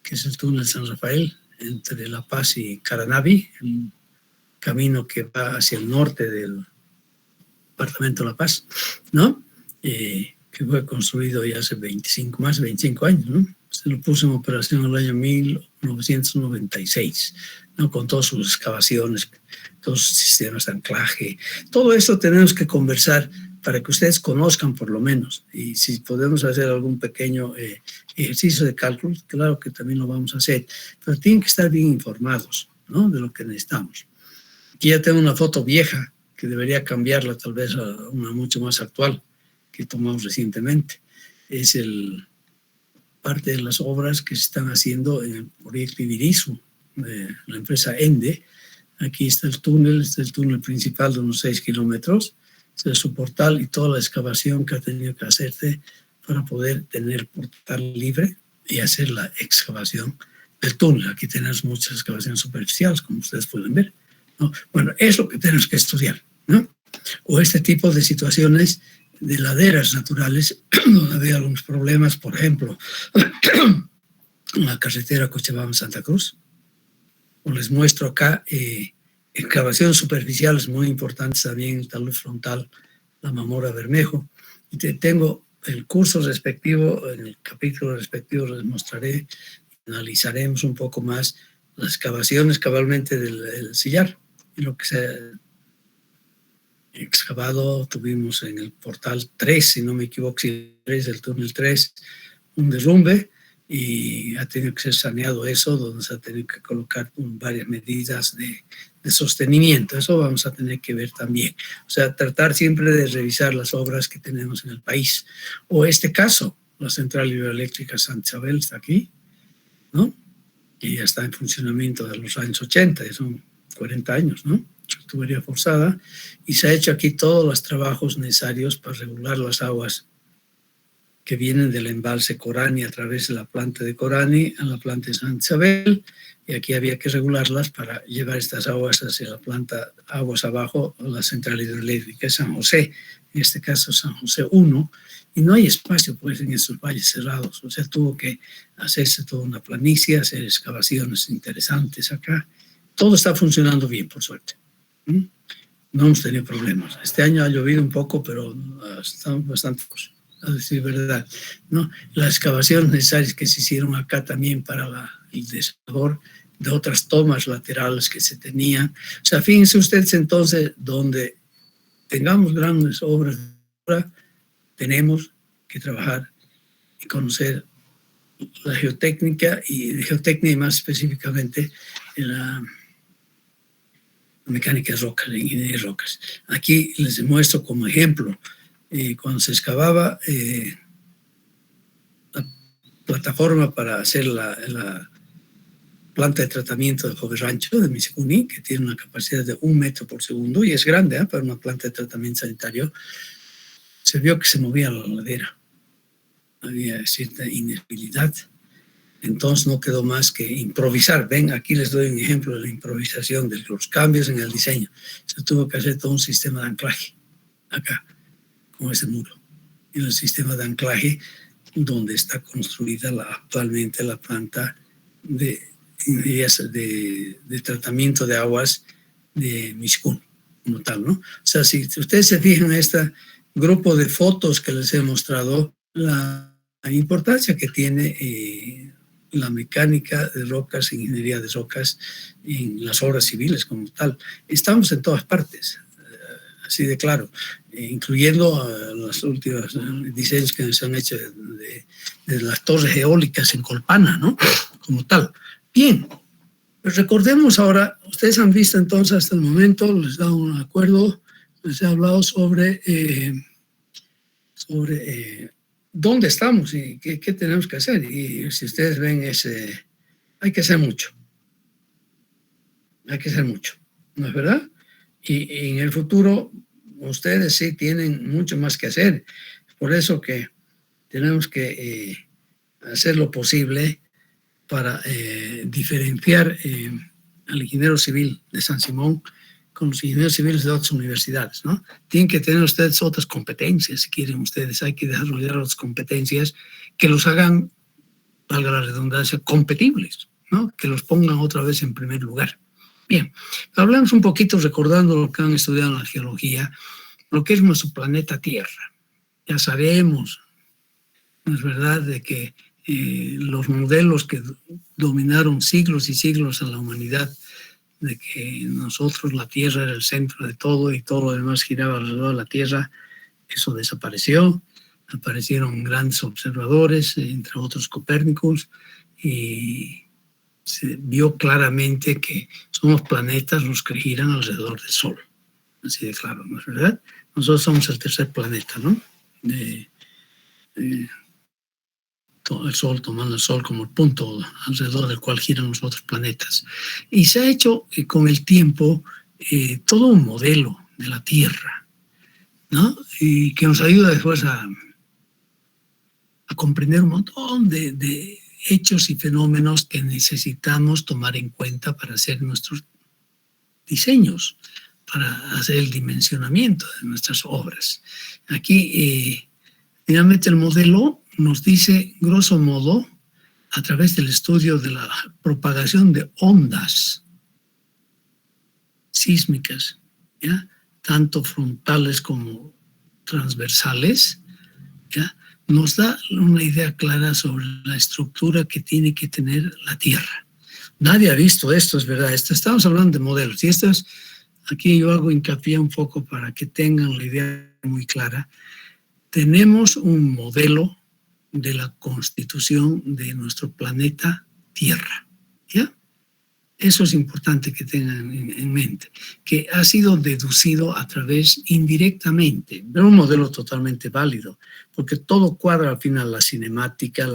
que es el túnel San Rafael, entre La Paz y Caranavi, el camino que va hacia el norte del departamento de La Paz, ¿no? Que fue construido ya hace más de 25 años, ¿no? Se lo puso en operación en el año 1996, ¿no? Con todas sus excavaciones, todos sus sistemas de anclaje. Todo esto tenemos que conversar para que ustedes conozcan por lo menos. Y si podemos hacer algún pequeño ejercicio de cálculo, claro que también lo vamos a hacer. Pero tienen que estar bien informados, ¿no? De lo que necesitamos. Aquí ya tengo una foto vieja que debería cambiarla tal vez a una mucho más actual que tomamos recientemente. Es parte de las obras que se están haciendo en el proyecto Ibirizu, de la empresa Ende. Aquí está el túnel, este es el túnel principal de unos 6 kilómetros, este es su portal y toda la excavación que ha tenido que hacerse para poder tener portal libre y hacer la excavación del túnel. Aquí tenemos muchas excavaciones superficiales, como ustedes pueden ver, ¿no? Bueno, es lo que tenemos que estudiar, ¿no? O este tipo de situaciones de laderas naturales, donde había algunos problemas, por ejemplo, en la carretera Cochabamba-Santa Cruz. O les muestro acá excavaciones superficiales muy importantes también, el talud frontal, la Mamora Bermejo. Y tengo el curso respectivo, en el capítulo respectivo les mostraré, analizaremos un poco más las excavaciones cabalmente del sillar y lo que se excavado. Tuvimos en el portal 3, si no me equivoco, 3, el túnel 3, un derrumbe y ha tenido que ser saneado eso, donde se ha tenido que colocar varias medidas de sostenimiento. Eso vamos a tener que ver también. O sea, tratar siempre de revisar las obras que tenemos en el país. O este caso, la central hidroeléctrica Santa Isabel está aquí, ¿no? Y ya está en funcionamiento de los años 80, son 40 años, ¿no? Tubería forzada, y se ha hecho aquí todos los trabajos necesarios para regular las aguas que vienen del embalse Corani a través de la planta de Corani a la planta de Santa Isabel, y aquí había que regularlas para llevar estas aguas hacia la planta, aguas abajo, a la central hidroeléctrica de San José, en este caso San José 1, y no hay espacio pues en esos valles cerrados, o sea, tuvo que hacerse toda una planicie, hacer excavaciones interesantes acá. Todo está funcionando bien, por suerte. No hemos tenido problemas. Este año ha llovido un poco, pero estamos bastante, a decir verdad, ¿no? Las excavaciones necesarias que se hicieron acá también para el desalador de otras tomas laterales que se tenían. O sea, fíjense ustedes entonces, donde tengamos grandes obras, tenemos que trabajar y conocer la geotécnica y más específicamente la mecánica de rocas, la ingeniería de rocas. Aquí les muestro como ejemplo, cuando se excavaba la plataforma para hacer la planta de tratamiento de Joven Rancho de Misicuni, que tiene una capacidad de 1 metro por segundo y es grande para una planta de tratamiento sanitario, se vio que se movía la ladera. Había cierta inestabilidad. Entonces no quedó más que improvisar. Ven, aquí les doy un ejemplo de la improvisación, de los cambios en el diseño. Se tuvo que hacer todo un sistema de anclaje acá, con ese muro. Y el sistema de anclaje donde está construida actualmente la planta de tratamiento de aguas de Miscún, como tal, ¿no? O sea, si ustedes se fijan en este grupo de fotos que les he mostrado, la importancia que tiene la mecánica de rocas, ingeniería de rocas, en las obras civiles como tal. Estamos en todas partes, así de claro, incluyendo los últimos diseños que se han hecho de las torres eólicas en Colpana, ¿no? Como tal. Bien, pues recordemos ahora, ustedes han visto entonces hasta el momento, les he dado un acuerdo, les he hablado sobre dónde estamos y qué tenemos que hacer. Y si ustedes ven, hay que hacer mucho. Hay que hacer mucho, ¿no es verdad? Y en el futuro, ustedes sí tienen mucho más que hacer. Por eso que tenemos que hacer lo posible para diferenciar al ingeniero civil de San Simón con los ingenieros civiles de otras universidades, ¿no? Tienen que tener ustedes otras competencias, si quieren ustedes, hay que desarrollar otras competencias que los hagan, valga la redundancia, competibles, ¿no? Que los pongan otra vez en primer lugar. Bien, hablamos un poquito, recordando lo que han estudiado en la geología, lo que es nuestro planeta Tierra. Ya sabemos, ¿no es verdad?, de que los modelos que dominaron siglos y siglos a la humanidad, de que nosotros, la Tierra era el centro de todo y todo lo demás giraba alrededor de la Tierra, eso desapareció. Aparecieron grandes observadores, entre otros Copérnicus, y se vio claramente que somos planetas los que giran alrededor del Sol. Así de claro, ¿no es verdad? Nosotros somos el tercer planeta, ¿no? El Sol, tomando el Sol como el punto alrededor del cual giran los otros planetas. Y se ha hecho con el tiempo todo un modelo de la Tierra, ¿no? Y que nos ayuda después a comprender un montón de hechos y fenómenos que necesitamos tomar en cuenta para hacer nuestros diseños, para hacer el dimensionamiento de nuestras obras. Aquí, finalmente, el modelo nos dice, grosso modo, a través del estudio de la propagación de ondas sísmicas, ¿ya?, tanto frontales como transversales, ¿ya?, nos da una idea clara sobre la estructura que tiene que tener la Tierra. Nadie ha visto esto, es verdad. Estamos hablando de modelos. Y aquí yo hago hincapié un poco para que tengan la idea muy clara. Tenemos un modelo de la constitución de nuestro planeta Tierra, ¿ya? Eso es importante que tengan en mente, que ha sido deducido a través indirectamente, pero un modelo totalmente válido, porque todo cuadra al final, la cinemática,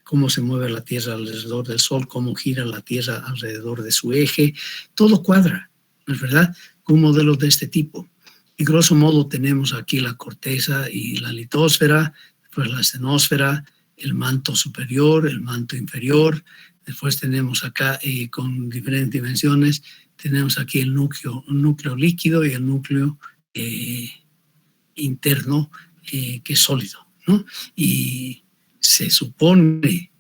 cómo se mueve la Tierra alrededor del Sol, cómo gira la Tierra alrededor de su eje, todo cuadra, ¿no es verdad?, con un modelo de este tipo. Y grosso modo tenemos aquí la corteza y la litosfera, después la estenosfera, el manto superior, el manto inferior. Después tenemos acá, con diferentes dimensiones, tenemos aquí el núcleo líquido y el núcleo interno, que es sólido, ¿no? Y se suponemos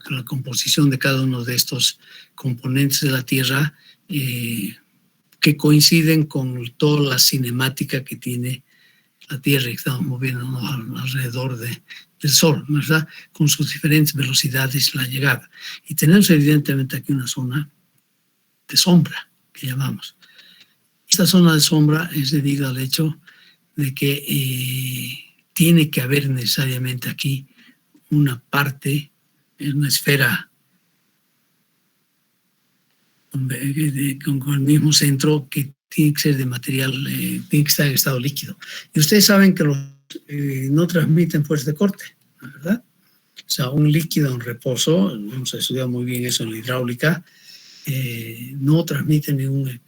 la composición de cada uno de estos componentes de la Tierra, que coinciden con toda la cinemática que tiene la Tierra, que estamos moviendo alrededor del Sol, ¿verdad?, con sus diferentes velocidades, la llegada. Y tenemos evidentemente aquí una zona de sombra, que llamamos. Esta zona de sombra es debido al hecho de que tiene que haber necesariamente aquí una parte, una esfera con el mismo centro, que tiene que ser de material, tiene que estar en estado líquido. Y ustedes saben que no transmiten fuerza de corte, ¿verdad? O sea, un líquido en reposo, hemos estudiado muy bien eso en la hidráulica, no transmite ningún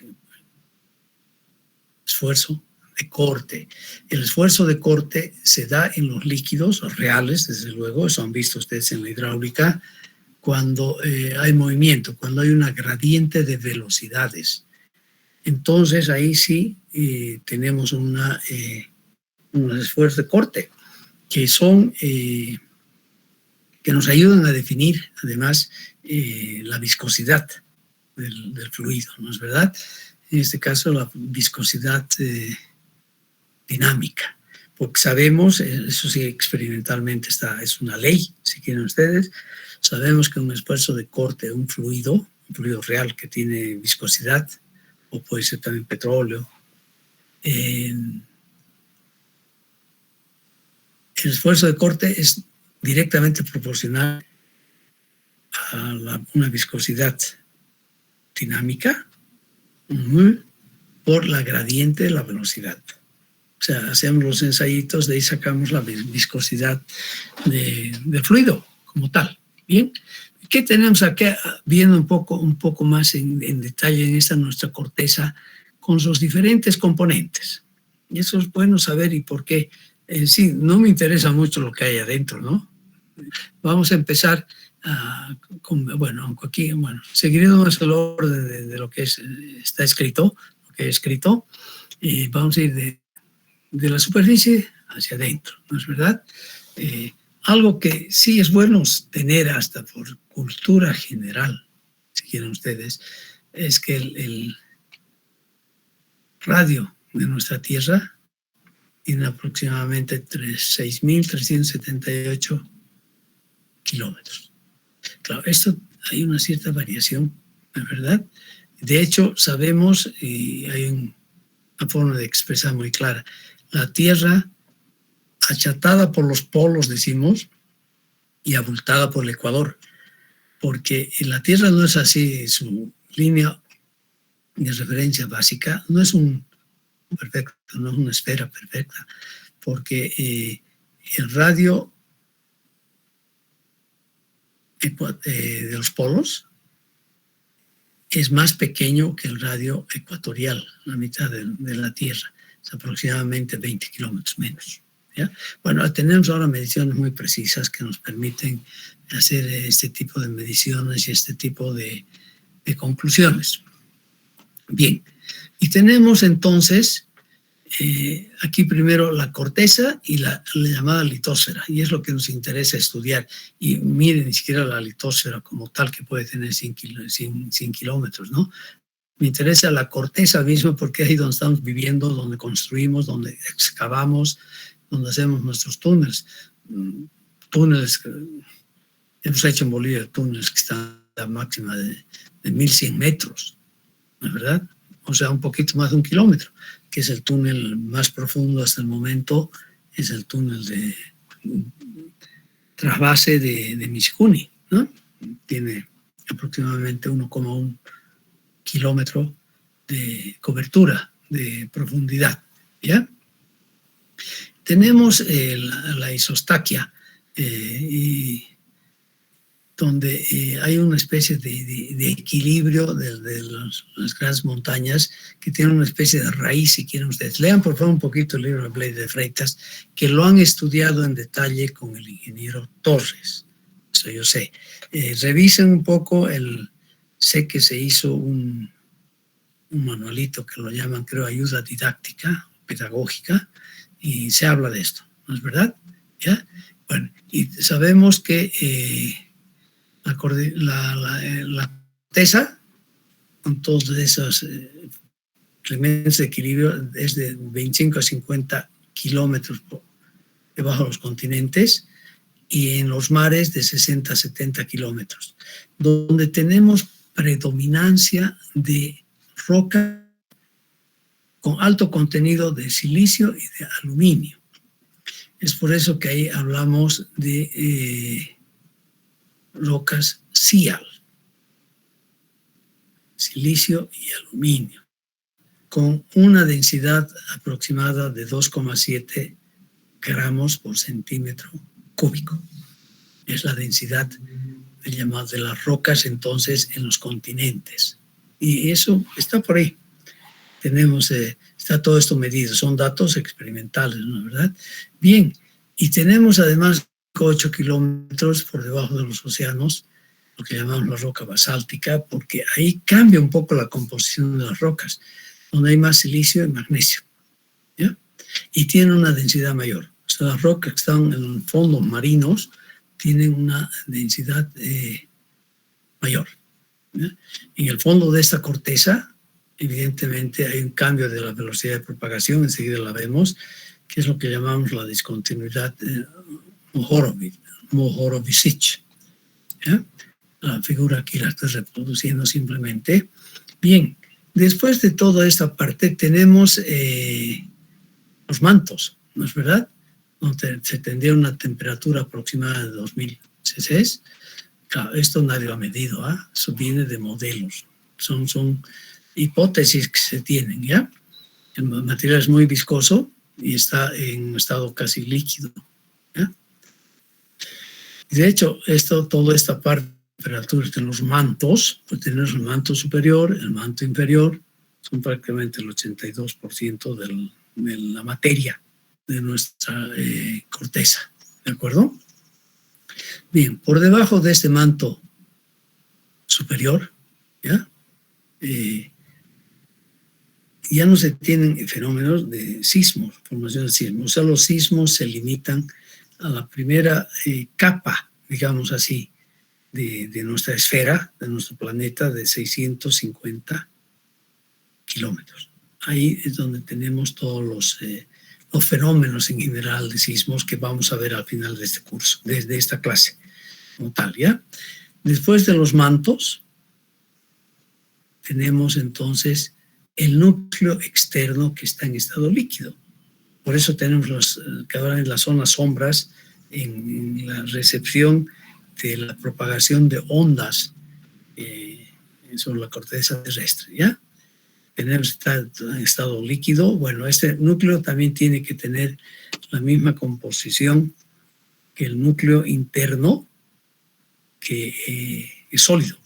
esfuerzo de corte. El esfuerzo de corte se da en los líquidos reales, desde luego, eso han visto ustedes en la hidráulica, cuando hay movimiento, cuando hay una gradiente de velocidades. Entonces ahí sí tenemos un esfuerzo de corte, que son, que nos ayudan a definir además la viscosidad del fluido, ¿no es verdad? En este caso la viscosidad dinámica, porque sabemos, eso sí experimentalmente es una ley, si quieren ustedes, sabemos que un esfuerzo de corte de un fluido real que tiene viscosidad, o puede ser también petróleo, el esfuerzo de corte es directamente proporcional a una viscosidad dinámica por la gradiente de la velocidad. O sea, hacemos los ensayitos, de ahí sacamos la viscosidad del fluido como tal. Bien, ¿qué tenemos acá? Viendo un poco más en detalle en esta nuestra corteza, con sus diferentes componentes. Y eso es bueno saber, y por qué sí, no me interesa mucho lo que hay adentro, ¿no? Vamos a empezar aunque aquí, seguiremos el orden de lo que está escrito, lo que he escrito, y vamos a ir de la superficie hacia adentro, ¿no es verdad? Algo que sí es bueno tener hasta por cultura general, si quieren ustedes, es que el radio de nuestra Tierra tiene aproximadamente 6.378 kilómetros. Claro, esto hay una cierta variación, ¿verdad? De hecho, sabemos, y hay una forma de expresar muy clara, la Tierra achatada por los polos, decimos, y abultada por el Ecuador, porque la Tierra no es así, su línea de referencia básica no es perfecto, no es una esfera perfecta, porque el radio de los polos es más pequeño que el radio ecuatorial, la mitad de la Tierra, es aproximadamente 20 kilómetros menos. ¿Ya? Bueno, tenemos ahora mediciones muy precisas que nos permiten hacer este tipo de mediciones y este tipo de conclusiones. Bien, y tenemos entonces aquí primero la corteza y la llamada litósfera, y es lo que nos interesa estudiar. Y miren, ni siquiera la litósfera como tal, que puede tener 100 kilómetros, ¿no? Me interesa la corteza misma, porque es ahí donde estamos viviendo, donde construimos, donde excavamos, donde hacemos nuestros túneles. Túneles que hemos hecho en Bolivia, túneles que están a la máxima de 1.100 metros, ¿no es verdad? O sea, un poquito más de 1 kilómetro, que es el túnel más profundo hasta el momento, es el túnel de trasvase de Michicuni, ¿no? Tiene aproximadamente 1,1 kilómetro de cobertura, de profundidad, ¿ya? Tenemos la isostaquia, donde hay una especie de equilibrio de las grandes montañas, que tienen una especie de raíz, si quieren ustedes. Lean por favor un poquito el libro de Blade de Freitas, que lo han estudiado en detalle con el ingeniero Torres. Eso yo sé. Revisen un poco, sé que se hizo un manualito que lo llaman, creo, ayuda didáctica, pedagógica, y se habla de esto, ¿no es verdad? ¿Ya? Bueno, y sabemos que la corteza, con todos esos elementos de equilibrio, es de 25 a 50 kilómetros debajo de los continentes, y en los mares de 60 a 70 kilómetros, donde tenemos predominancia de roca con alto contenido de silicio y de aluminio. Es por eso que ahí hablamos de rocas SIAL, silicio y aluminio, con una densidad aproximada de 2,7 gramos por centímetro cúbico. Es la densidad de las rocas entonces en los continentes. Y eso está por ahí. Está todo esto medido, son datos experimentales, ¿no es verdad? Bien, y tenemos además 8 kilómetros por debajo de los océanos, lo que llamamos la roca basáltica, porque ahí cambia un poco la composición de las rocas, donde hay más silicio y magnesio, ¿ya? Y tienen una densidad mayor. O sea, las rocas que están en fondos marinos tienen una densidad mayor, ¿ya? En el fondo de esta corteza, evidentemente hay un cambio de la velocidad de propagación, enseguida la vemos, que es lo que llamamos la discontinuidad Mohorovicic. ¿Ya? La figura aquí la estoy reproduciendo simplemente. Bien, después de toda esta parte tenemos los mantos, ¿no es verdad? Donde se tendría una temperatura aproximada de 2000 cc. Claro, esto nadie lo ha medido, ¿eh? Eso viene de modelos. Son hipótesis que se tienen, ¿ya? El material es muy viscoso y está en un estado casi líquido, ¿ya? De hecho, toda esta parte de temperatura de los mantos, pues tenemos el manto superior, el manto inferior, son prácticamente el 82% de la materia, nuestra corteza, ¿de acuerdo? Bien, por debajo de este manto superior, ¿ya? Ya no se tienen fenómenos de sismos, formación de sismos. O sea, los sismos se limitan a la primera capa, digamos así, de nuestra esfera, de nuestro planeta, de 650 kilómetros. Ahí es donde tenemos todos los fenómenos en general de sismos que vamos a ver al final de este curso, desde esta clase, como tal, ¿ya? Después de los mantos, tenemos entonces el núcleo externo que está en estado líquido. Por eso tenemos que ahora en las zonas sombras, en la recepción de la propagación de ondas sobre la corteza terrestre, ¿ya? Tenemos en estado líquido. Bueno, este núcleo también tiene que tener la misma composición que el núcleo interno, que es sólido.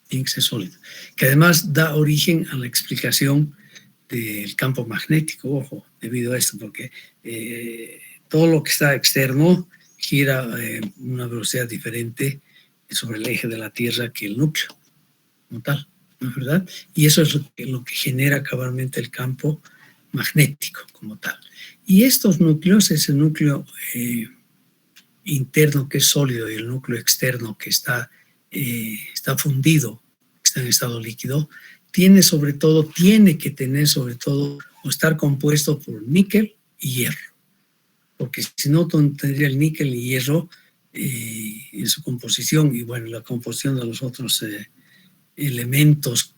Tiene que ser sólido, que además da origen a la explicación del campo magnético, ojo, debido a esto, porque todo lo que está externo gira a una velocidad diferente sobre el eje de la Tierra que el núcleo, como tal, ¿no es verdad? Y eso es lo que genera cabalmente el campo magnético, como tal. Y estos núcleos, ese núcleo interno que es sólido y el núcleo externo que está fundido, está en estado líquido, tiene que tener sobre todo o estar compuesto por níquel y hierro, porque si no tendría el níquel y hierro en su composición, y bueno, la composición de los otros elementos,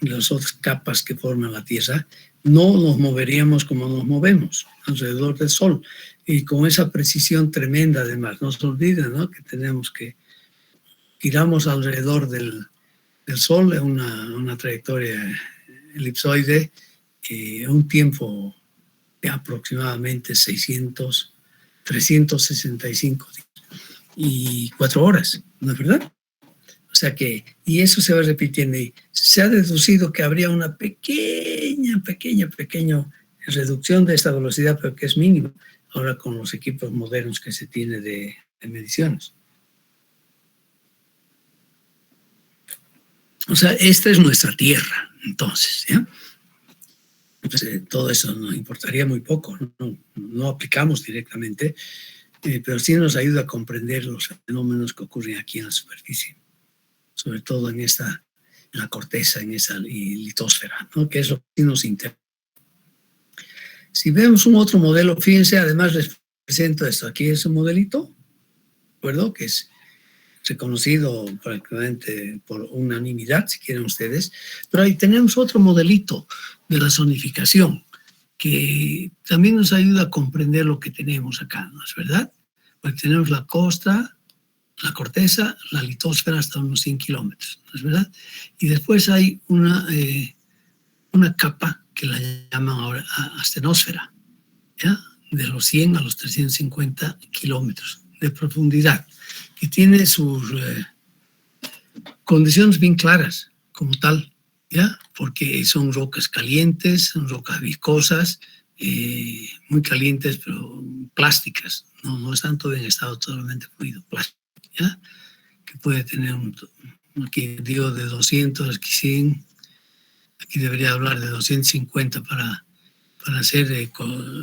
las otras capas que forman la Tierra, no nos moveríamos como nos movemos alrededor del Sol, y con esa precisión tremenda además. No se olviden, ¿no?, que tenemos que giramos alrededor del Sol en una trayectoria elipsoide, un tiempo de aproximadamente 365 días y 4 horas, ¿no es verdad? O sea que, y eso se va repitiendo, y se ha deducido que habría una pequeña reducción de esta velocidad, pero que es mínima ahora con los equipos modernos que se tiene de mediciones. O sea, esta es nuestra Tierra, entonces, ¿ya? Entonces, todo eso nos importaría muy poco, no aplicamos directamente, pero sí nos ayuda a comprender los fenómenos que ocurren aquí en la superficie, sobre todo en la corteza, en esa litosfera, ¿no?, que es lo que nos interesa. Si vemos un otro modelo, fíjense, además les presento esto. Aquí es un modelito, ¿de acuerdo?, que es reconocido prácticamente por unanimidad, si quieren ustedes, pero ahí tenemos otro modelito de la zonificación que también nos ayuda a comprender lo que tenemos acá, ¿no es verdad? Porque tenemos la costa, la corteza, la litosfera hasta unos 100 kilómetros, ¿no es verdad? Y después hay una capa que la llaman ahora astenosfera, ¿ya?, de los 100 a los 350 kilómetros de profundidad, que tiene sus condiciones bien claras como tal, ¿ya?, porque son rocas calientes, son rocas viscosas, muy calientes, pero plásticas, no están todavía en estado totalmente fluido, plástico, ¿ya?, que puede tener aquí digo de 200, aquí 100, aquí debería hablar de 250 para hacer,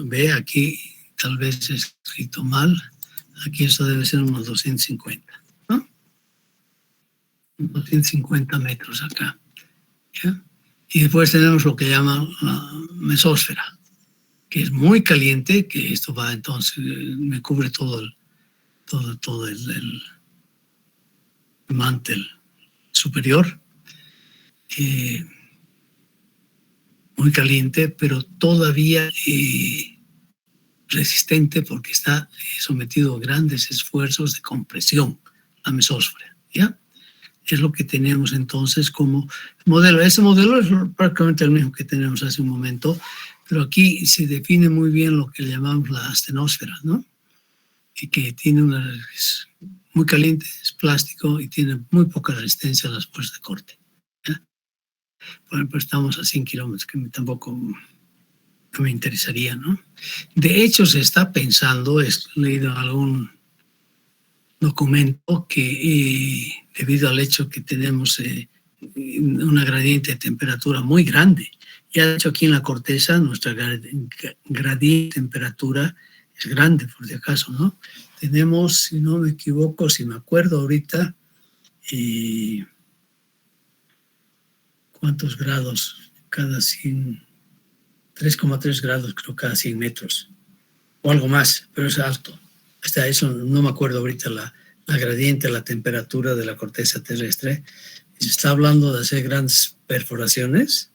ve aquí, tal vez he escrito mal, aquí esto debe ser unos 250, ¿no? 250 metros acá, ¿ya? Y después tenemos lo que llaman la mesósfera, que es muy caliente, que esto va entonces, me cubre todo el mantel superior, muy caliente, pero todavía resistente porque está sometido a grandes esfuerzos de compresión, la mesósfera, ¿ya? Es lo que tenemos entonces como modelo. Ese modelo es prácticamente el mismo que tenemos hace un momento, pero aquí se define muy bien lo que le llamamos la astenosfera, ¿no? Y que tiene es muy caliente, es plástico y tiene muy poca resistencia a las fuerzas de corte, ¿ya? Por ejemplo, estamos a 100 kilómetros, que tampoco me interesaría, ¿no? De hecho, se está pensando, he leído algún documento que debido al hecho que tenemos una gradiente de temperatura muy grande, ya de hecho aquí en la corteza nuestra gradiente de temperatura es grande, por si acaso, ¿no? Tenemos, si no me equivoco, si me acuerdo ahorita, ¿cuántos grados? Cada 100, 3,3 grados creo cada 100 metros, o algo más, pero es alto. Hasta eso no me acuerdo ahorita la gradiente, la temperatura de la corteza terrestre. Se está hablando de hacer grandes perforaciones,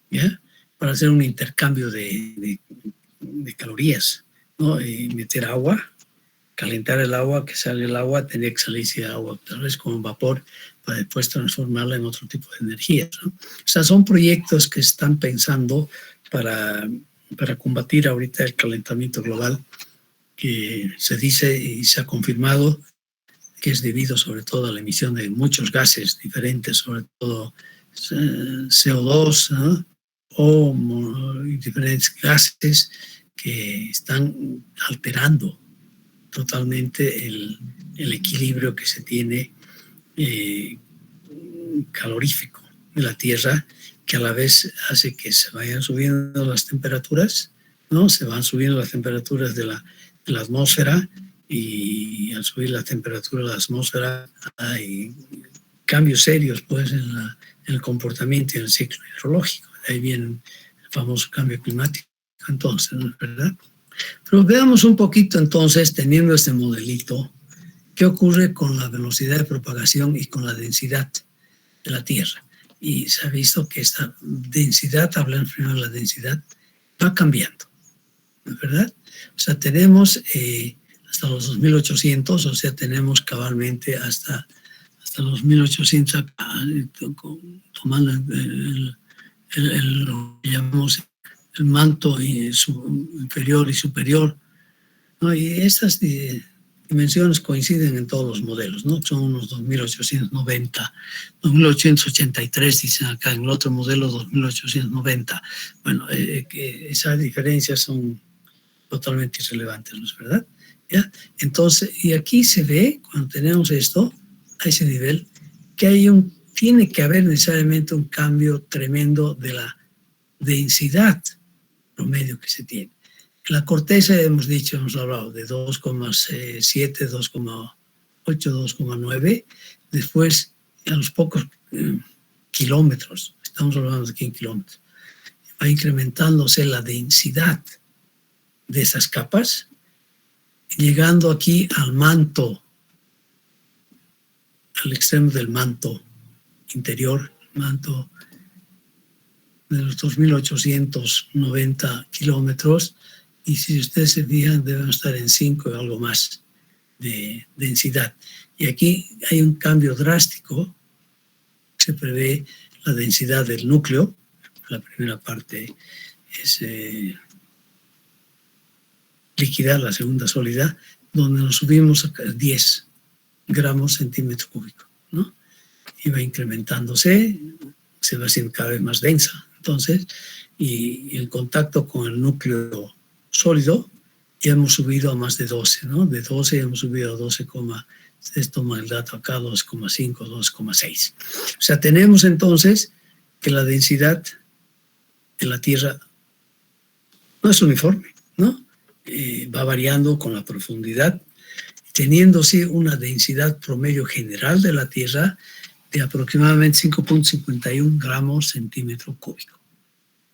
¿ya? Para hacer un intercambio de calorías, ¿no? Y meter agua, calentar el agua, que sale el agua, tendría que salirse agua, tal vez como vapor, para después transformarla en otro tipo de energías, ¿no? O sea, son proyectos que están pensando para combatir ahorita el calentamiento global, que se dice y se ha confirmado que es debido sobre todo a la emisión de muchos gases diferentes, sobre todo CO2, ¿no? O diferentes gases que están alterando totalmente el equilibrio que se tiene calorífico de la Tierra, que a la vez hace que se vayan subiendo las temperaturas, ¿no? Se van subiendo las temperaturas de la atmósfera, y al subir la temperatura de la atmósfera hay cambios serios pues en el comportamiento y en el ciclo hidrológico. De ahí viene el famoso cambio climático, entonces, ¿no es verdad? Pero veamos un poquito entonces, teniendo este modelito, qué ocurre con la velocidad de propagación y con la densidad de la Tierra. Y se ha visto que esta densidad, hablando primero de la densidad, va cambiando, ¿no es verdad? O sea, tenemos hasta los 2800, o sea, tenemos cabalmente hasta los 1800, tomando lo que llamamos el manto inferior y superior, ¿no? Y estas dimensiones coinciden en todos los modelos, ¿no? Son unos 2890, 2883, dicen acá, en el otro modelo 2890. Bueno, que esas diferencias son totalmente irrelevantes, ¿no es verdad? ¿Ya? Entonces, y aquí se ve, cuando tenemos esto, a ese nivel, que tiene que haber necesariamente un cambio tremendo de la densidad promedio que se tiene. En la corteza hemos hablado de 2,7, 2,8, 2,9, después a los pocos kilómetros, estamos hablando de 15 kilómetros, va incrementándose la densidad de esas capas, llegando aquí al manto, al extremo del manto interior, manto de los 2.890 kilómetros, y si ustedes se fijan, deben estar en 5 o algo más de densidad. Y aquí hay un cambio drástico, se prevé la densidad del núcleo, la primera parte es líquida, la segunda sólida, donde nos subimos a 10 gramos centímetro cúbico, ¿no? Y va incrementándose, se va haciendo cada vez más densa. Entonces, y el contacto con el núcleo sólido, ya hemos subido a más de 12, ¿no? De 12 hemos subido a 12, ustedes toman el dato acá, 2,5, 2,6. O sea, tenemos entonces que la densidad de la Tierra no es uniforme, ¿no? Va variando con la profundidad, teniéndose una densidad promedio general de la Tierra de aproximadamente 5,51 gramos centímetro cúbico.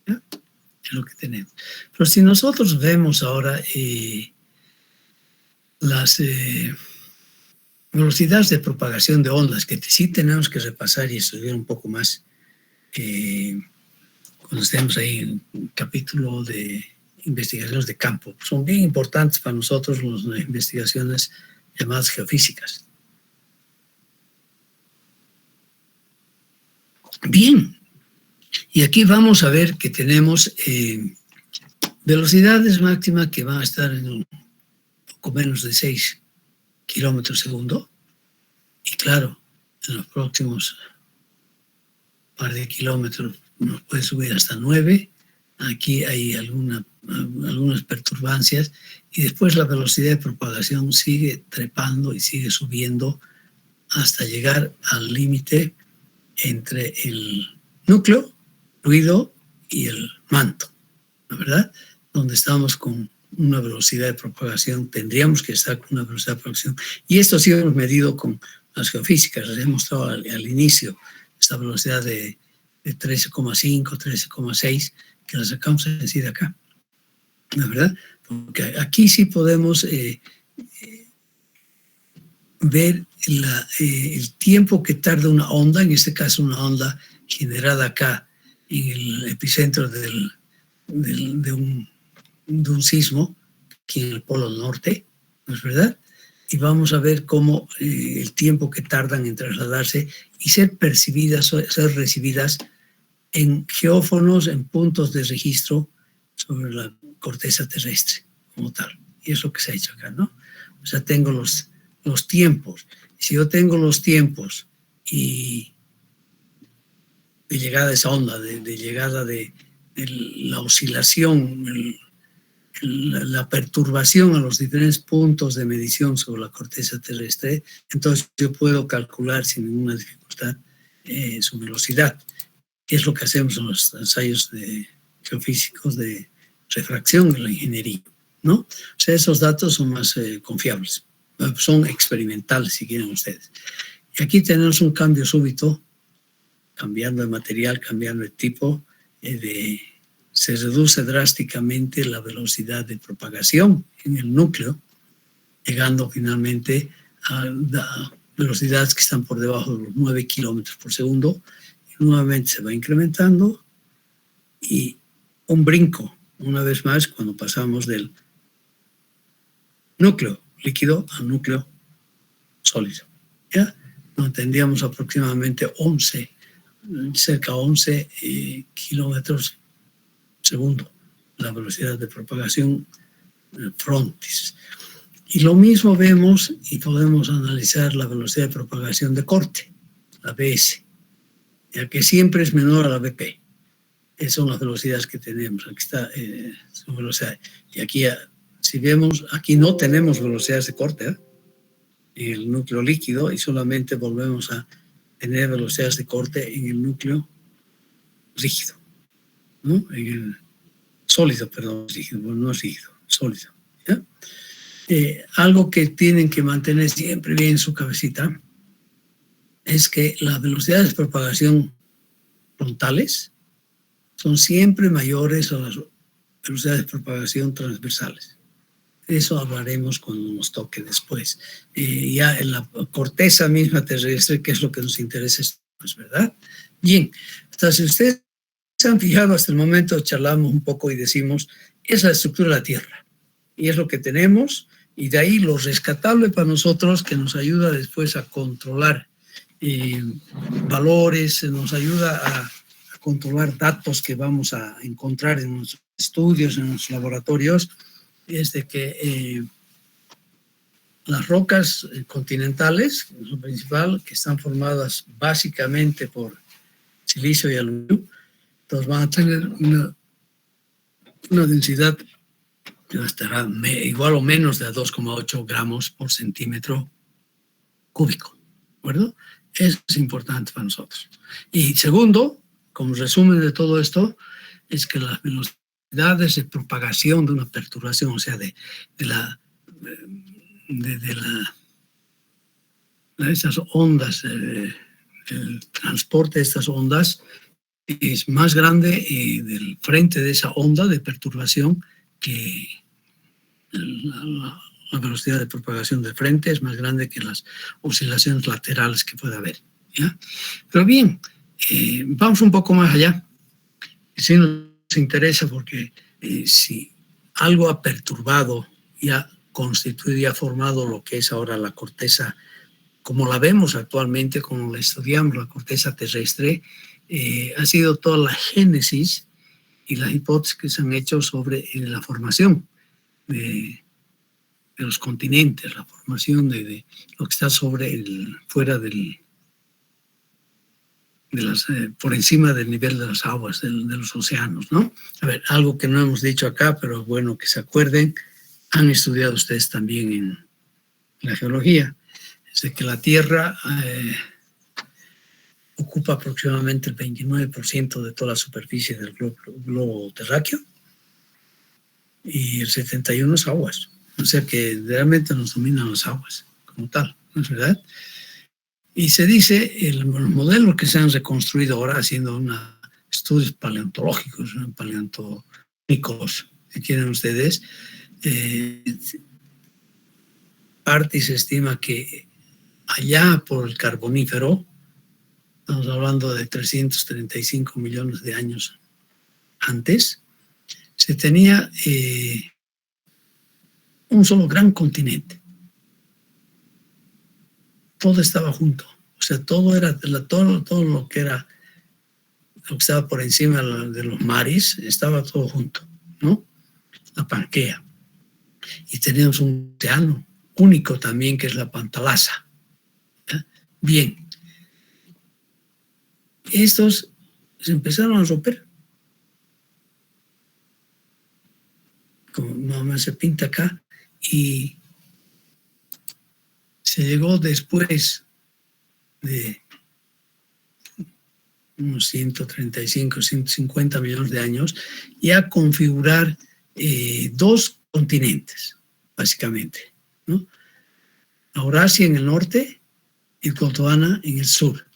¿Ya? Es lo que tenemos. Pero si nosotros vemos ahora las velocidades de propagación de ondas, que sí tenemos que repasar y estudiar un poco más cuando estemos ahí en un capítulo de investigaciones de campo. Son bien importantes para nosotros las investigaciones llamadas geofísicas. Bien, y aquí vamos a ver que tenemos velocidades máximas que van a estar en un poco menos de 6 kilómetros segundo, y claro, en los próximos par de kilómetros nos puede subir hasta 9, aquí hay algunas perturbancias y después la velocidad de propagación sigue trepando y sigue subiendo hasta llegar al límite entre el núcleo, ruido y el manto, ¿no? ¿Verdad? Donde estamos con una velocidad de propagación, tendríamos que estar con una velocidad de propagación. Y esto sí hemos medido con las geofísicas, les he mostrado al inicio esta velocidad de 13,5, 13,6, que la sacamos así de acá, ¿no? ¿Verdad? Porque aquí sí podemos ver el tiempo que tarda una onda, en este caso una onda generada acá en el epicentro de un sismo, aquí en el Polo Norte, ¿no es verdad? Y vamos a ver cómo el tiempo que tardan en trasladarse y ser percibidas, ser recibidas en geófonos, en puntos de registro sobre la corteza terrestre como tal. Y es lo que se ha hecho acá, ¿no? O sea, tengo los tiempos. Si yo tengo los tiempos y de llegada de esa onda, de llegada de la oscilación, la perturbación a los diferentes puntos de medición sobre la corteza terrestre, entonces yo puedo calcular sin ninguna dificultad su velocidad. Es lo que hacemos en los ensayos geofísicos de refracción en la ingeniería, ¿no? O sea, esos datos son más confiables, son experimentales si quieren ustedes. Y aquí tenemos un cambio súbito, cambiando de material, cambiando de tipo, se reduce drásticamente la velocidad de propagación en el núcleo, llegando finalmente a velocidades que están por debajo de los 9 kilómetros por segundo, y nuevamente se va incrementando, y un brinco, una vez más, cuando pasamos del núcleo líquido al núcleo sólido, ¿ya? Donde tendríamos aproximadamente cerca de 11 kilómetros segundo, la velocidad de propagación frontis. Y lo mismo vemos y podemos analizar la velocidad de propagación de corte, la BS, ya que siempre es menor a la BP. Esas son las velocidades que tenemos. Aquí está su velocidad. Y aquí, si vemos, aquí no tenemos velocidades de corte, en el núcleo líquido, y solamente volvemos a tener velocidades de corte en el núcleo rígido, ¿no? En el sólido, perdón, rígido, bueno, no es rígido, sólido, ¿ya? Algo que tienen que mantener siempre bien en su cabecita es que las velocidades de propagación frontales son siempre mayores a las velocidades de propagación transversales. Eso hablaremos cuando nos toque después. Ya en la corteza misma terrestre, que es lo que nos interesa, ¿es verdad? Bien, entonces ustedes se han fijado hasta el momento, charlamos un poco y decimos, es la estructura de la Tierra. Y es lo que tenemos, y de ahí lo rescatable para nosotros, que nos ayuda después a controlar valores, nos ayuda a controlar datos que vamos a encontrar en nuestros estudios, en nuestros laboratorios, es de que las rocas continentales, que es lo principal, que están formadas básicamente por silicio y aluminio, entonces van a tener una densidad que estará igual o menos de 2,8 gramos por centímetro cúbico, ¿de acuerdo? Eso es importante para nosotros. Y segundo, como resumen de todo esto, es que las velocidades de propagación de una perturbación, o sea, de esas ondas, el transporte de estas ondas, es más grande del frente de esa onda de perturbación que la velocidad de propagación de frente es más grande que las oscilaciones laterales que puede haber, ¿ya? Pero bien, vamos un poco más allá. Sí nos interesa porque si algo ha perturbado y ha constituido y ha formado lo que es ahora la corteza, como la vemos actualmente, como la estudiamos, la corteza terrestre, ha sido toda la génesis y las hipótesis que se han hecho sobre la formación de los continentes, la formación de lo que está fuera del por encima del nivel de las aguas de los océanos, ¿no? A ver, algo que no hemos dicho acá, pero bueno que se acuerden, han estudiado ustedes también en la geología, es de que la Tierra ocupa aproximadamente el 29% de toda la superficie del globo terráqueo y el 71% es aguas. O sea que realmente nos dominan las aguas como tal, ¿no es verdad? Y se dice, los modelos que se han reconstruido ahora haciendo estudios paleontológicos, paleontónicos, que quieren ustedes, parte y se estima que allá por el Carbonífero, estamos hablando de 335 millones de años antes, se tenía un solo gran continente. Todo estaba junto, o sea, todo lo que era, lo que estaba por encima de los mares, estaba todo junto, ¿no? La Pangea. Y teníamos un océano único también, que es la Pantalasa. ¿Ya? Bien. Estos se empezaron a romper. Como más o menos se pinta acá, y se llegó después de unos 135, 150 millones de años y a configurar dos continentes, básicamente, ¿no? Eurasia en el norte y Gondwana en el sur,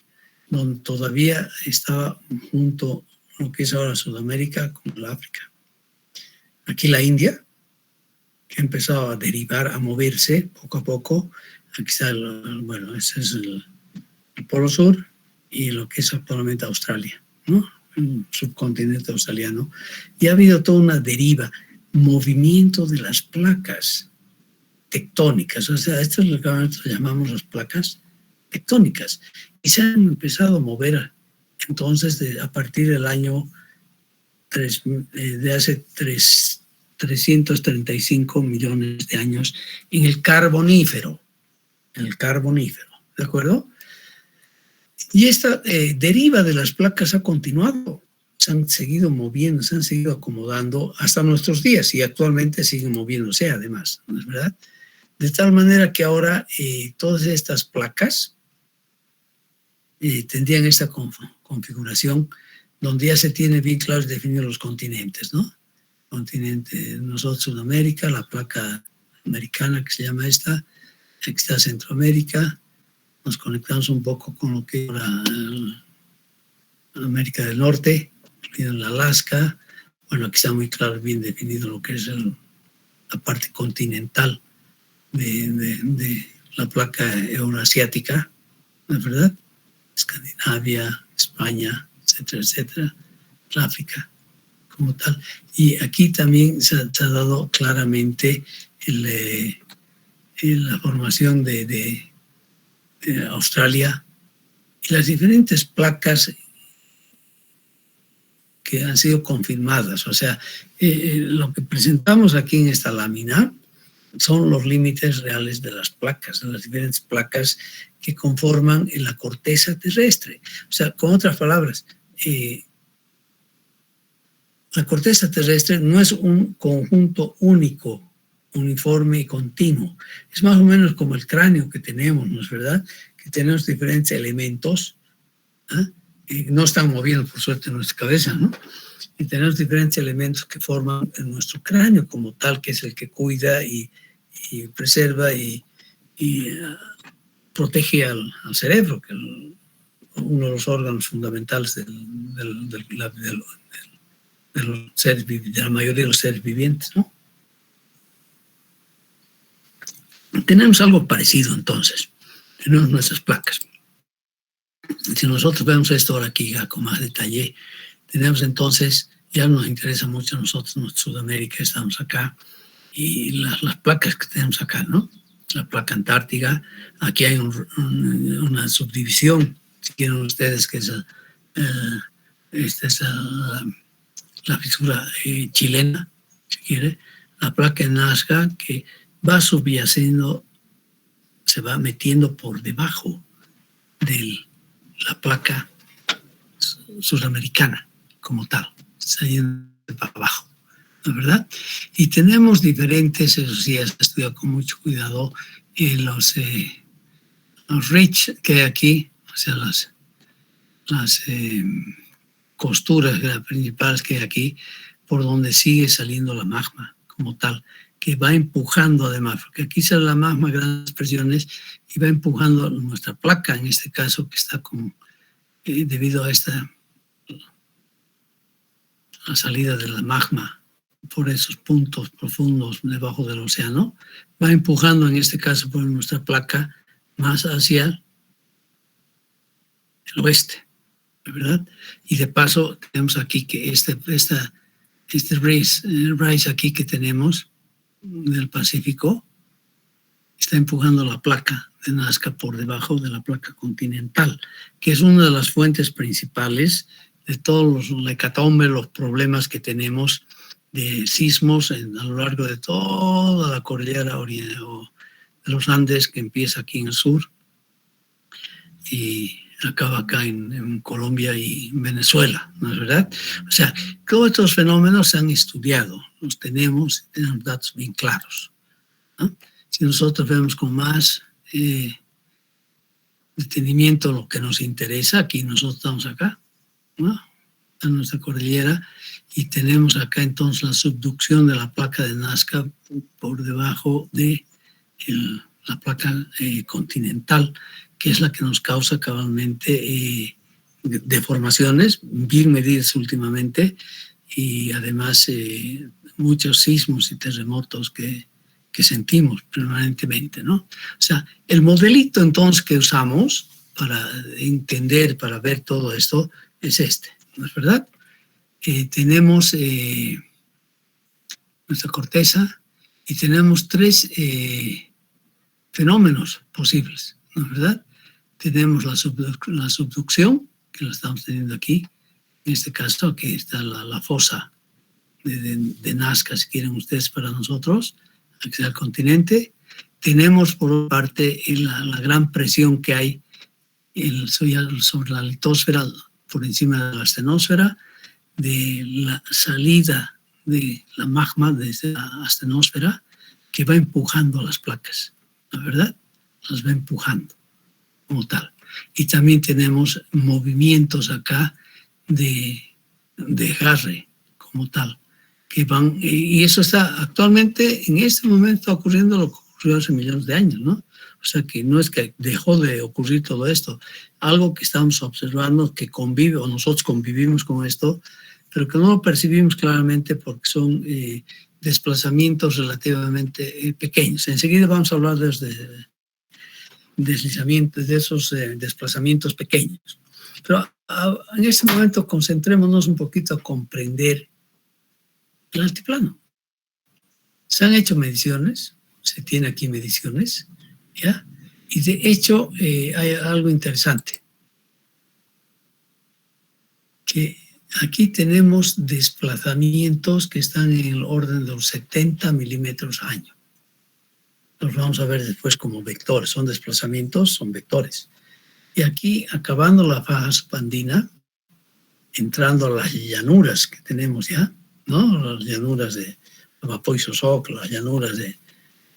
donde todavía estaba junto a lo que es ahora Sudamérica con el África. Aquí la India, que empezó a derivar, a moverse poco a poco. Aquí está, ese es el Polo Sur y lo que es actualmente Australia, ¿no? El subcontinente australiano. Y ha habido toda una deriva, movimiento de las placas tectónicas. O sea, esto es lo que nosotros llamamos las placas tectónicas. Y se han empezado a mover entonces a partir del año de hace 335 millones de años en el Carbonífero. ¿De acuerdo? Y esta deriva de las placas ha continuado, se han seguido moviendo, se han seguido acomodando hasta nuestros días y actualmente siguen moviéndose además, ¿no es verdad? De tal manera que ahora todas estas placas tendrían esta configuración donde ya se tiene bien claros definidos los continentes, ¿no? Continente, nosotros Sudamérica, la placa americana que se llama esta, aquí está Centroamérica, nos conectamos un poco con lo que era América del Norte, el Alaska, bueno, aquí está muy claro, bien definido lo que es la parte continental de la placa euroasiática, ¿no es verdad? Escandinavia, España, etcétera, etcétera, África como tal. Y aquí también se ha dado claramente la formación de Australia y las diferentes placas que han sido confirmadas. O sea, lo que presentamos aquí en esta lámina son los límites reales de las placas, de las diferentes placas que conforman la corteza terrestre. O sea, con otras palabras, la corteza terrestre no es un conjunto único, uniforme y continuo. Es más o menos como el cráneo que tenemos, ¿no es verdad? Que tenemos diferentes elementos, y no están moviendo, por suerte, nuestra cabeza, ¿no? Y tenemos diferentes elementos que forman nuestro cráneo como tal, que es el que cuida y preserva y protege al cerebro, que es uno de los órganos fundamentales de los seres vivientes, de la mayoría de los seres vivientes, ¿no? Tenemos algo parecido entonces, tenemos nuestras placas. Si nosotros vemos esto ahora aquí ya con más detalle, tenemos entonces, ya nos interesa mucho a nosotros, nuestra Sudamérica, estamos acá, y las placas que tenemos acá, ¿no? La placa antártica, aquí hay una subdivisión, si quieren ustedes, que es esta es la fisura chilena, si quiere, la placa de Nazca, que va subyaciendo, se va metiendo por debajo de la placa sudamericana como tal, está yendo para abajo, ¿no es verdad? Y tenemos diferentes, eso sí, has estudiado con mucho cuidado, los ridge que hay aquí, o sea, las costuras principales que hay aquí, por donde sigue saliendo la magma como tal, que va empujando además, porque aquí sale la magma a grandes presiones y va empujando nuestra placa, en este caso, que está como, debido a la salida de la magma por esos puntos profundos debajo del océano, va empujando en este caso por nuestra placa más hacia el oeste, ¿verdad? Y de paso tenemos aquí que este rise aquí que tenemos del Pacífico está empujando la placa de Nazca por debajo de la placa continental, que es una de las fuentes principales de todos los hecatombe, los problemas que tenemos de sismos a lo largo de toda la cordillera de los Andes, que empieza aquí en el sur y acaba acá en Colombia y Venezuela, ¿no es verdad? O sea, todos estos fenómenos se han estudiado, los tenemos datos bien claros, ¿no? Si nosotros vemos con más detenimiento lo que nos interesa, aquí nosotros estamos acá, ¿no? En nuestra cordillera, y tenemos acá entonces la subducción de la placa de Nazca por debajo de la placa continental, que es la que nos causa cabalmente deformaciones bien medidas últimamente, y además muchos sismos y terremotos que sentimos permanentemente, ¿no? O sea, el modelito entonces que usamos para entender, para ver todo esto, es este, ¿no es verdad? Tenemos nuestra corteza y tenemos tres fenómenos posibles, ¿no es verdad? Tenemos la subducción, que la estamos teniendo aquí, en este caso aquí está la fosa de Nazca, si quieren ustedes, para nosotros, aquí al continente. Tenemos por parte la gran presión que hay sobre la litosfera, por encima de la astenosfera, de la salida de la magma desde la astenosfera, que va empujando las placas, ¿la verdad? Las va empujando como tal. Y también tenemos movimientos acá de desgarre como tal, que van, y eso está actualmente, en este momento, ocurriendo lo que ocurrió hace millones de años, ¿no? O sea, que no es que dejó de ocurrir todo esto, algo que estamos observando, que convive, o nosotros convivimos con esto, pero que no lo percibimos claramente porque son desplazamientos relativamente pequeños. Enseguida vamos a hablar de deslizamientos, de esos desplazamientos pequeños. Pero en este momento concentrémonos un poquito a comprender el altiplano. Se han hecho mediciones, se tiene aquí mediciones, ¿ya? Y de hecho hay algo interesante, que aquí tenemos desplazamientos que están en el orden de los 70 milímetros año. Los vamos a ver después como vectores, son desplazamientos, son vectores. Y aquí, acabando la faja subandina, entrando a las llanuras que tenemos ya, ¿no? Las llanuras de Papay Sosoc, las llanuras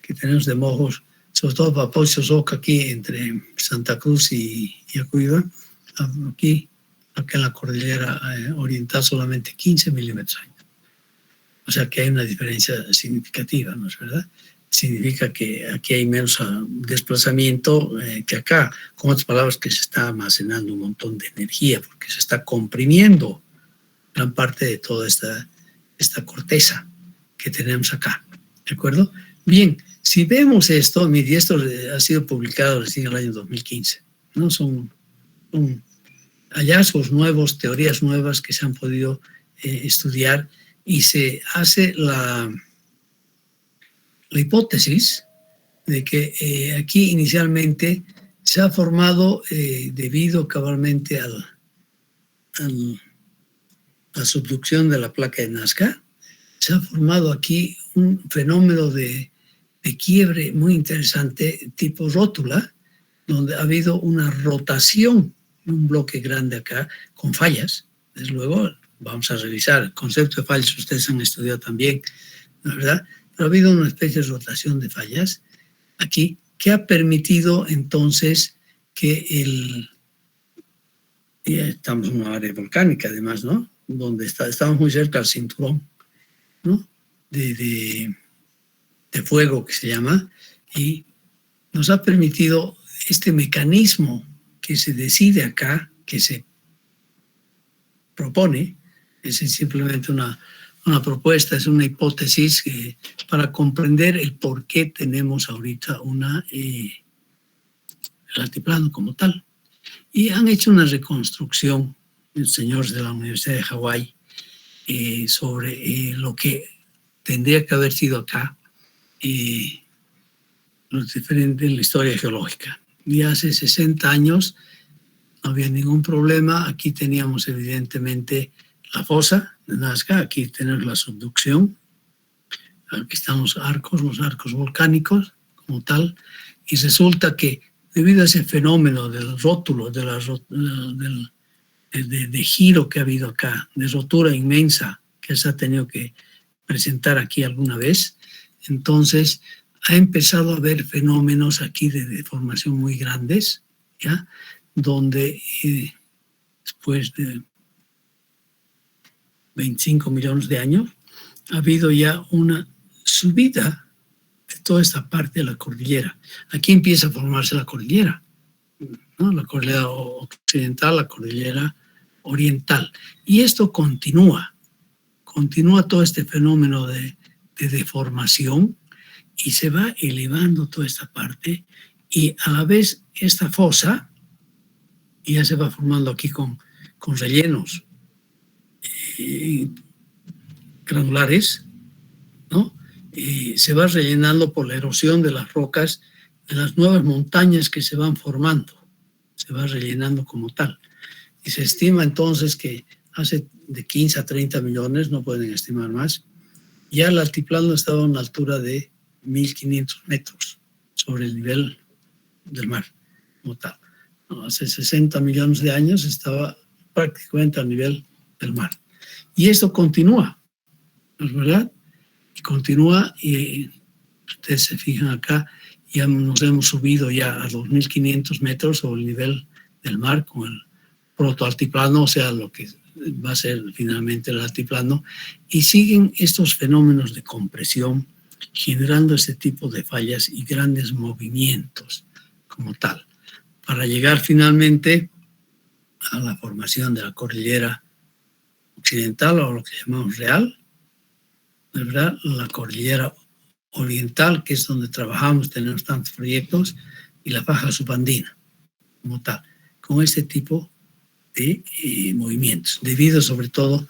que tenemos de Mojos, sobre todo Papay Sosoc aquí entre Santa Cruz y Yacuiba, aquí en la cordillera oriental solamente 15 milímetros año. O sea que hay una diferencia significativa, ¿no es verdad? Significa que aquí hay menos desplazamiento que acá. Con otras palabras, que se está almacenando un montón de energía porque se está comprimiendo gran parte de toda esta corteza que tenemos acá. ¿De acuerdo? Bien, si vemos esto, y esto ha sido publicado recién en el año 2015, ¿no? Son hallazgos nuevos, teorías nuevas que se han podido estudiar, y se hace la hipótesis de que aquí inicialmente se ha formado, debido cabalmente a la subducción de la placa de Nazca, se ha formado aquí un fenómeno de quiebre muy interesante tipo rótula, donde ha habido una rotación un bloque grande acá con fallas. Desde luego, vamos a revisar el concepto de fallas, ustedes han estudiado también, ¿no es verdad? Pero ha habido una especie de rotación de fallas aquí que ha permitido entonces que ya estamos en una área volcánica además, ¿no? Donde estamos muy cerca al cinturón, ¿no? De fuego que se llama, y nos ha permitido este mecanismo que se decide acá, que se propone, es simplemente una propuesta, es una hipótesis para comprender el por qué tenemos ahorita el altiplano como tal. Y han hecho una reconstrucción, los señores de la Universidad de Hawái, sobre lo que tendría que haber sido acá, los diferentes en la historia geológica. Y hace 60 años no había ningún problema. Aquí teníamos evidentemente la fosa de Nazca, aquí tenemos la subducción, aquí están los arcos volcánicos como tal, y resulta que debido a ese fenómeno del rótulo, de giro que ha habido acá, de rotura inmensa que se ha tenido que presentar aquí alguna vez, entonces ha empezado a haber fenómenos aquí de deformación muy grandes, ¿ya? Donde después de 25 millones de años ha habido ya una subida de toda esta parte de la cordillera. Aquí empieza a formarse la cordillera, ¿no? La cordillera occidental, la cordillera oriental. Y esto continúa todo este fenómeno de deformación, y se va elevando toda esta parte, y a la vez esta fosa ya se va formando aquí con rellenos granulares, ¿no? Y se va rellenando por la erosión de las rocas, de las nuevas montañas que se van formando, se va rellenando como tal. Y se estima entonces que hace de 15 a 30 millones, no pueden estimar más, ya el altiplano estaba a una altura de 1.500 metros sobre el nivel del mar, como tal. No, hace 60 millones de años estaba prácticamente al nivel del mar. Y esto continúa, ¿no es verdad? Y continúa, y ustedes se fijan acá, ya nos hemos subido ya a 2.500 metros sobre el nivel del mar con el protoaltiplano, o sea, lo que va a ser finalmente el altiplano, y siguen estos fenómenos de compresión generando este tipo de fallas y grandes movimientos como tal, para llegar finalmente a la formación de la cordillera occidental, o lo que llamamos real, ¿verdad? La cordillera oriental, que es donde trabajamos, tenemos tantos proyectos, y la faja subandina como tal, con este tipo de movimientos, debido sobre todo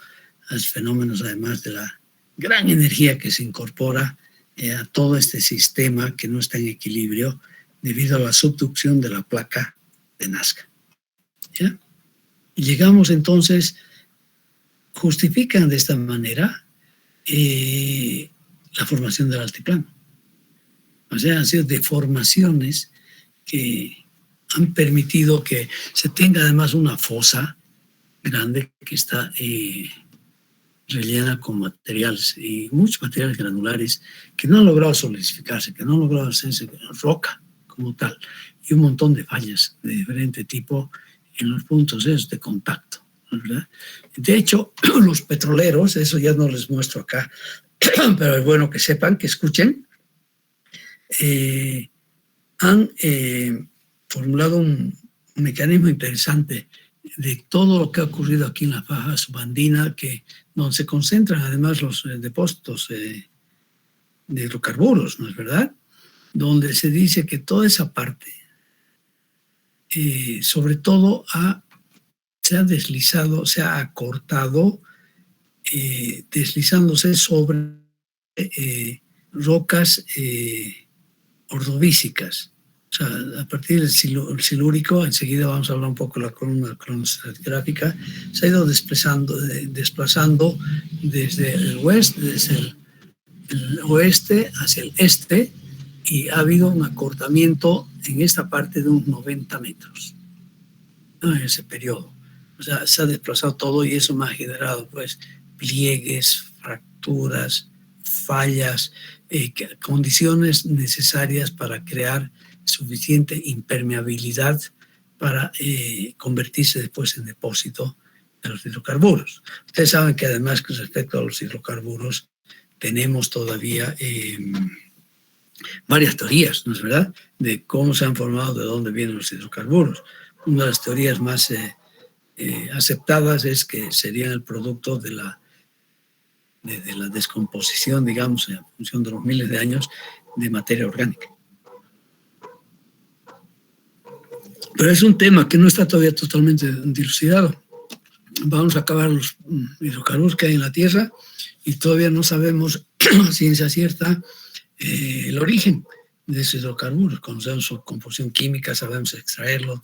a los fenómenos, además de la gran energía que se incorpora a todo este sistema que no está en equilibrio debido a la subducción de la placa de Nazca. ¿Ya? Y llegamos entonces, justifican de esta manera la formación del altiplano. O sea, han sido deformaciones que han permitido que se tenga además una fosa grande que está rellena con materiales, y muchos materiales granulares que no han logrado solidificarse, que no han logrado hacerse roca como tal, y un montón de fallas de diferente tipo en los puntos esos de contacto, ¿verdad? De hecho, los petroleros, eso ya no les muestro acá, pero es bueno que sepan, que escuchen, han formulado un mecanismo interesante de todo lo que ha ocurrido aquí en la faja subandina, donde se concentran además los depósitos de hidrocarburos, ¿no es verdad? Donde se dice que toda esa parte, sobre todo, se ha deslizado, se ha acortado, deslizándose sobre rocas ordovícicas. O sea, a partir del silúrico, enseguida vamos a hablar un poco de la columna cronoestratigráfica, se ha ido desplazando desde el oeste hacia el este, y ha habido un acortamiento en esta parte de unos 90 metros. ¿no? En ese periodo. O sea, se ha desplazado todo y eso me ha generado pues pliegues, fracturas, fallas, condiciones necesarias para crear suficiente impermeabilidad para convertirse después en depósito de los hidrocarburos. Ustedes saben que además con respecto a los hidrocarburos tenemos todavía varias teorías, ¿no es verdad?, de cómo se han formado, de dónde vienen los hidrocarburos. Una de las teorías más aceptadas es que serían el producto de la descomposición, digamos, en función de los miles de años de materia orgánica. Pero es un tema que no está todavía totalmente dilucidado. Vamos a acabar los hidrocarburos que hay en la Tierra y todavía no sabemos a ciencia cierta el origen de esos hidrocarburos. Conocemos su composición química, sabemos extraerlo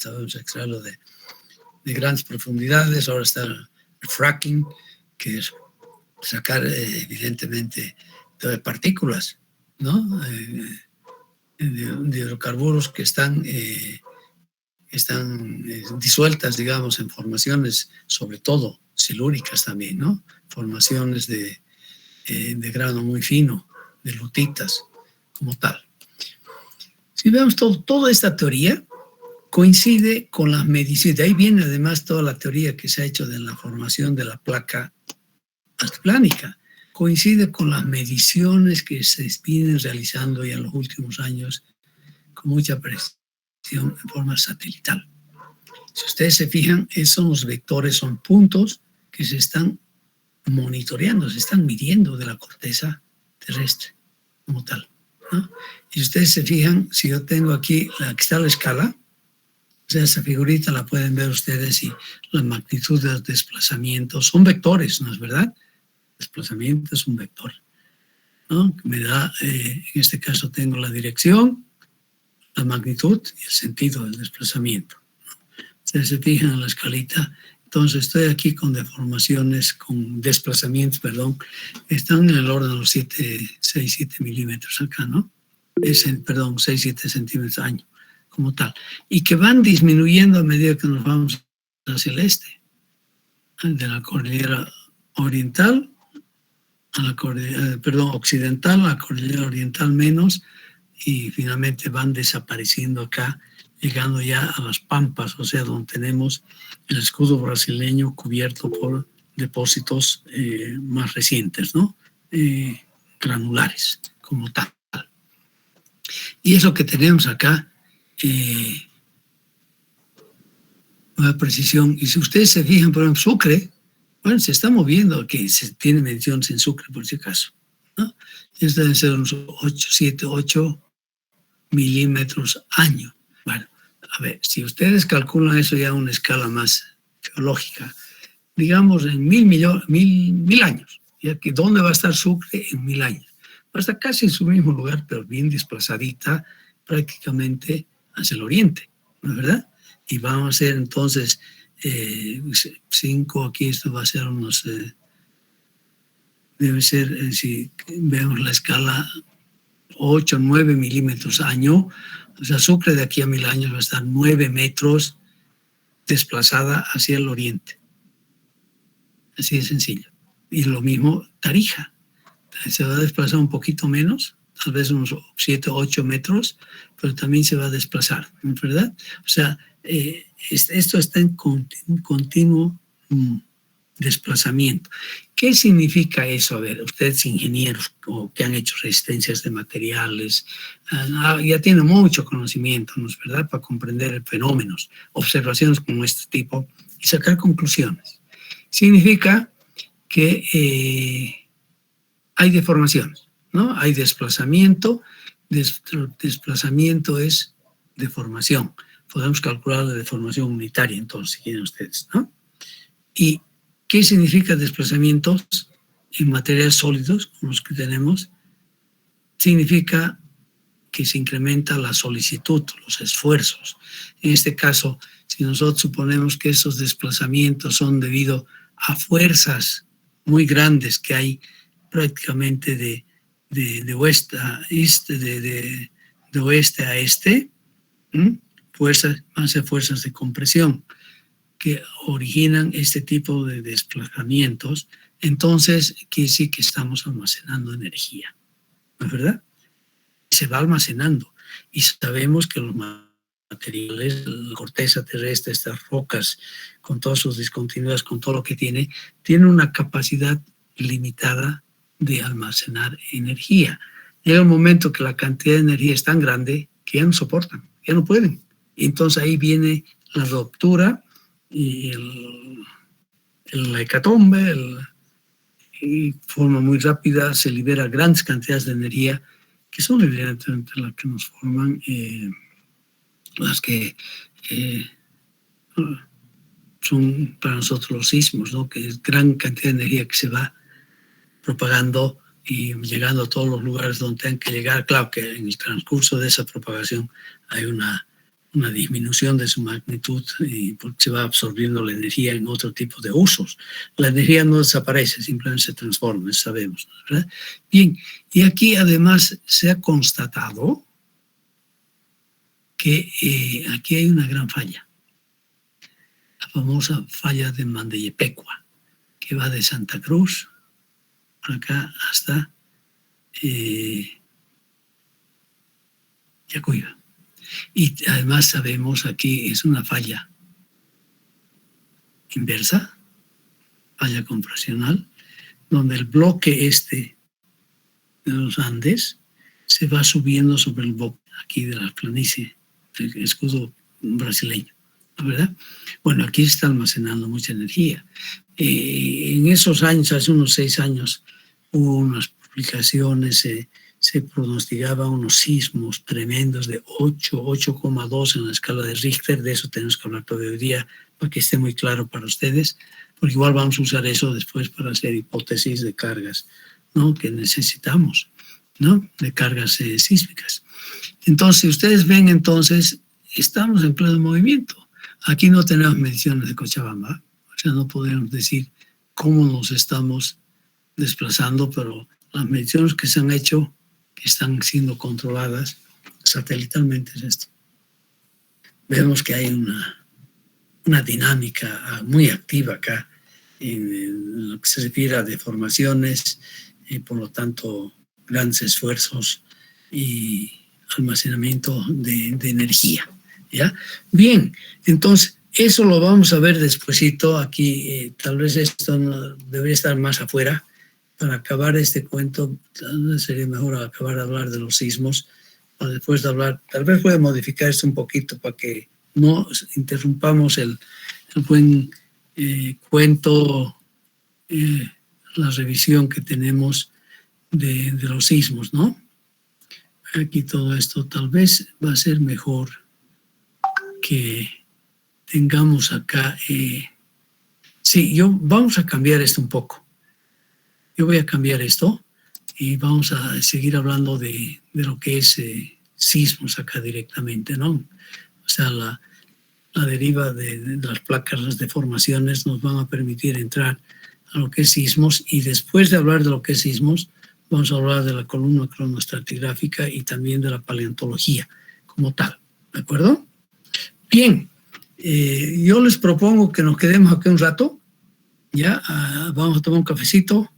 de grandes profundidades. Ahora está el fracking, que es sacar evidentemente de partículas, ¿no?, de hidrocarburos que están disueltas, digamos, en formaciones, sobre todo silúricas también, ¿no?, formaciones de grano muy fino, de lutitas como tal. Si vemos toda esta teoría coincide con las mediciones, de ahí viene además toda la teoría que se ha hecho de la formación de la placa altiplánica, coincide con las mediciones que se vienen realizando ya en los últimos años con mucha precisión en forma satelital. Si ustedes se fijan, esos vectores son puntos que se están monitoreando, se están midiendo de la corteza terrestre como tal, ¿no? Y si ustedes se fijan, si yo tengo aquí, aquí está la escala, o sea, esa figurita la pueden ver ustedes y la magnitud de los desplazamientos son vectores, ¿no es verdad? Desplazamiento es un vector, ¿no? Me da, en este caso tengo la dirección, la magnitud y el sentido del desplazamiento, ¿no? Ustedes se fijan en la escalita. Entonces estoy aquí con deformaciones, con desplazamientos, perdón, están en el orden de los 6-7 milímetros acá, ¿no? 6-7 centímetros año, como tal. Y que van disminuyendo a medida que nos vamos hacia el este, de la cordillera oriental a la cordillera, occidental, a la cordillera oriental menos, y finalmente van desapareciendo acá, llegando ya a las pampas, o sea, donde tenemos el escudo brasileño cubierto por depósitos más recientes, ¿no? Granulares, como tal. Y eso que tenemos acá, una precisión. Y si ustedes se fijan, por ejemplo, Sucre, bueno, se está moviendo, que se tiene mediciones en Sucre, por si acaso, ¿no? Esto deben ser unos 8 milímetros año. Bueno, a ver, si ustedes calculan eso ya a una escala más geológica, digamos en mil años, ya que ¿dónde va a estar Sucre en 1000 años? Va a estar casi en su mismo lugar, pero bien desplazadita prácticamente hacia el oriente, ¿no es verdad? Y vamos a hacer entonces 5, aquí esto va a ser unos, debe ser, si vemos la escala, 8, 9 milímetros año. O sea, Sucre de aquí a 1000 años va a estar 9 metros desplazada hacia el oriente. Así de sencillo. Y lo mismo Tarija. Se va a desplazar un poquito menos, tal vez unos 7 o 8 metros, pero también se va a desplazar, ¿verdad? O sea, esto está en continuo desplazamiento. ¿Qué significa eso? A ver, ustedes ingenieros o que han hecho resistencias de materiales, ya tienen mucho conocimiento, ¿no es verdad?, para comprender fenómenos, observaciones como este tipo y sacar conclusiones. Significa que hay deformaciones, ¿no? Hay desplazamiento. Desplazamiento es deformación. Podemos calcular la deformación unitaria, entonces, si quieren ustedes, ¿no? ¿Y qué significa desplazamientos en materiales sólidos, como los que tenemos? Significa que se incrementa la solicitud, los esfuerzos. En este caso, si nosotros suponemos que esos desplazamientos son debido a fuerzas muy grandes que hay prácticamente de oeste a este, de oeste a este, fuerzas, van a ser fuerzas de compresión. que originan este tipo de desplazamientos, entonces quiere decir que estamos almacenando energía, ¿no es verdad? Se va almacenando y sabemos que los materiales, la corteza terrestre, estas rocas con todas sus discontinuidades, con todo lo que tiene una capacidad limitada de almacenar energía. Llega un momento que la cantidad de energía es tan grande que ya no soportan, ya no pueden. Entonces ahí viene la ruptura y la hecatombe, y de forma muy rápida se libera grandes cantidades de energía que son evidentemente las que nos forman, las que son para nosotros los sismos, ¿no? Que es gran cantidad de energía que se va propagando y llegando a todos los lugares donde tengan que llegar. Claro que en el transcurso de esa propagación hay una disminución de su magnitud porque se va absorbiendo la energía en otro tipo de usos. La energía no desaparece, simplemente se transforma, sabemos, ¿verdad? Bien, y aquí además se ha constatado que aquí hay una gran falla, la famosa falla de Mandeyepecua, que va de Santa Cruz por acá hasta Yacuiba. Y además sabemos aquí es una falla inversa, falla compresional, donde el bloque este de los Andes se va subiendo sobre el bloque aquí de la planicie, el escudo brasileño, ¿verdad? Bueno, aquí se está almacenando mucha energía. En esos años, hace unos 6 años, hubo unas publicaciones, se pronosticaban unos sismos tremendos de 8,2 en la escala de Richter. De eso tenemos que hablar todo el día para que esté muy claro para ustedes, porque igual vamos a usar eso después para hacer hipótesis de cargas, ¿no? Que necesitamos, ¿no? De cargas sísmicas. Entonces, si ustedes ven, entonces, estamos en pleno movimiento. Aquí no tenemos mediciones de Cochabamba, o sea, no podemos decir cómo nos estamos desplazando, pero las mediciones que se han hecho, que están siendo controladas satelitalmente, es esto. Vemos que hay una dinámica muy activa acá en lo que se refiere a deformaciones y por lo tanto grandes esfuerzos y almacenamiento de energía, ¿ya? Bien, entonces eso lo vamos a ver despuesito aquí. Tal vez esto debería estar más afuera. Para acabar este cuento, sería mejor acabar de hablar de los sismos, o después de hablar, tal vez puede modificar esto un poquito para que no interrumpamos el buen cuento, la revisión que tenemos de los sismos, ¿no? Aquí todo esto tal vez va a ser mejor que tengamos acá. Vamos a cambiar esto un poco. Yo voy a cambiar esto y vamos a seguir hablando de lo que es sismos acá directamente, ¿no? O sea, la deriva de las placas, las deformaciones nos van a permitir entrar a lo que es sismos, y después de hablar de lo que es sismos, vamos a hablar de la columna cronoestratigráfica y también de la paleontología como tal, ¿de acuerdo? Bien, yo les propongo que nos quedemos aquí un rato, ya, vamos a tomar un cafecito,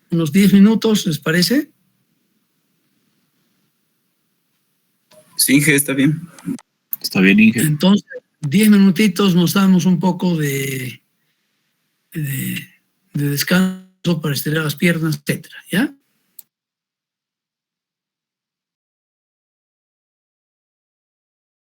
unos 10 minutos, ¿les parece? Sí, Inge, está bien. Está bien, Inge. Entonces, 10 minutitos nos damos un poco de descanso para estirar las piernas, etcétera, ¿ya?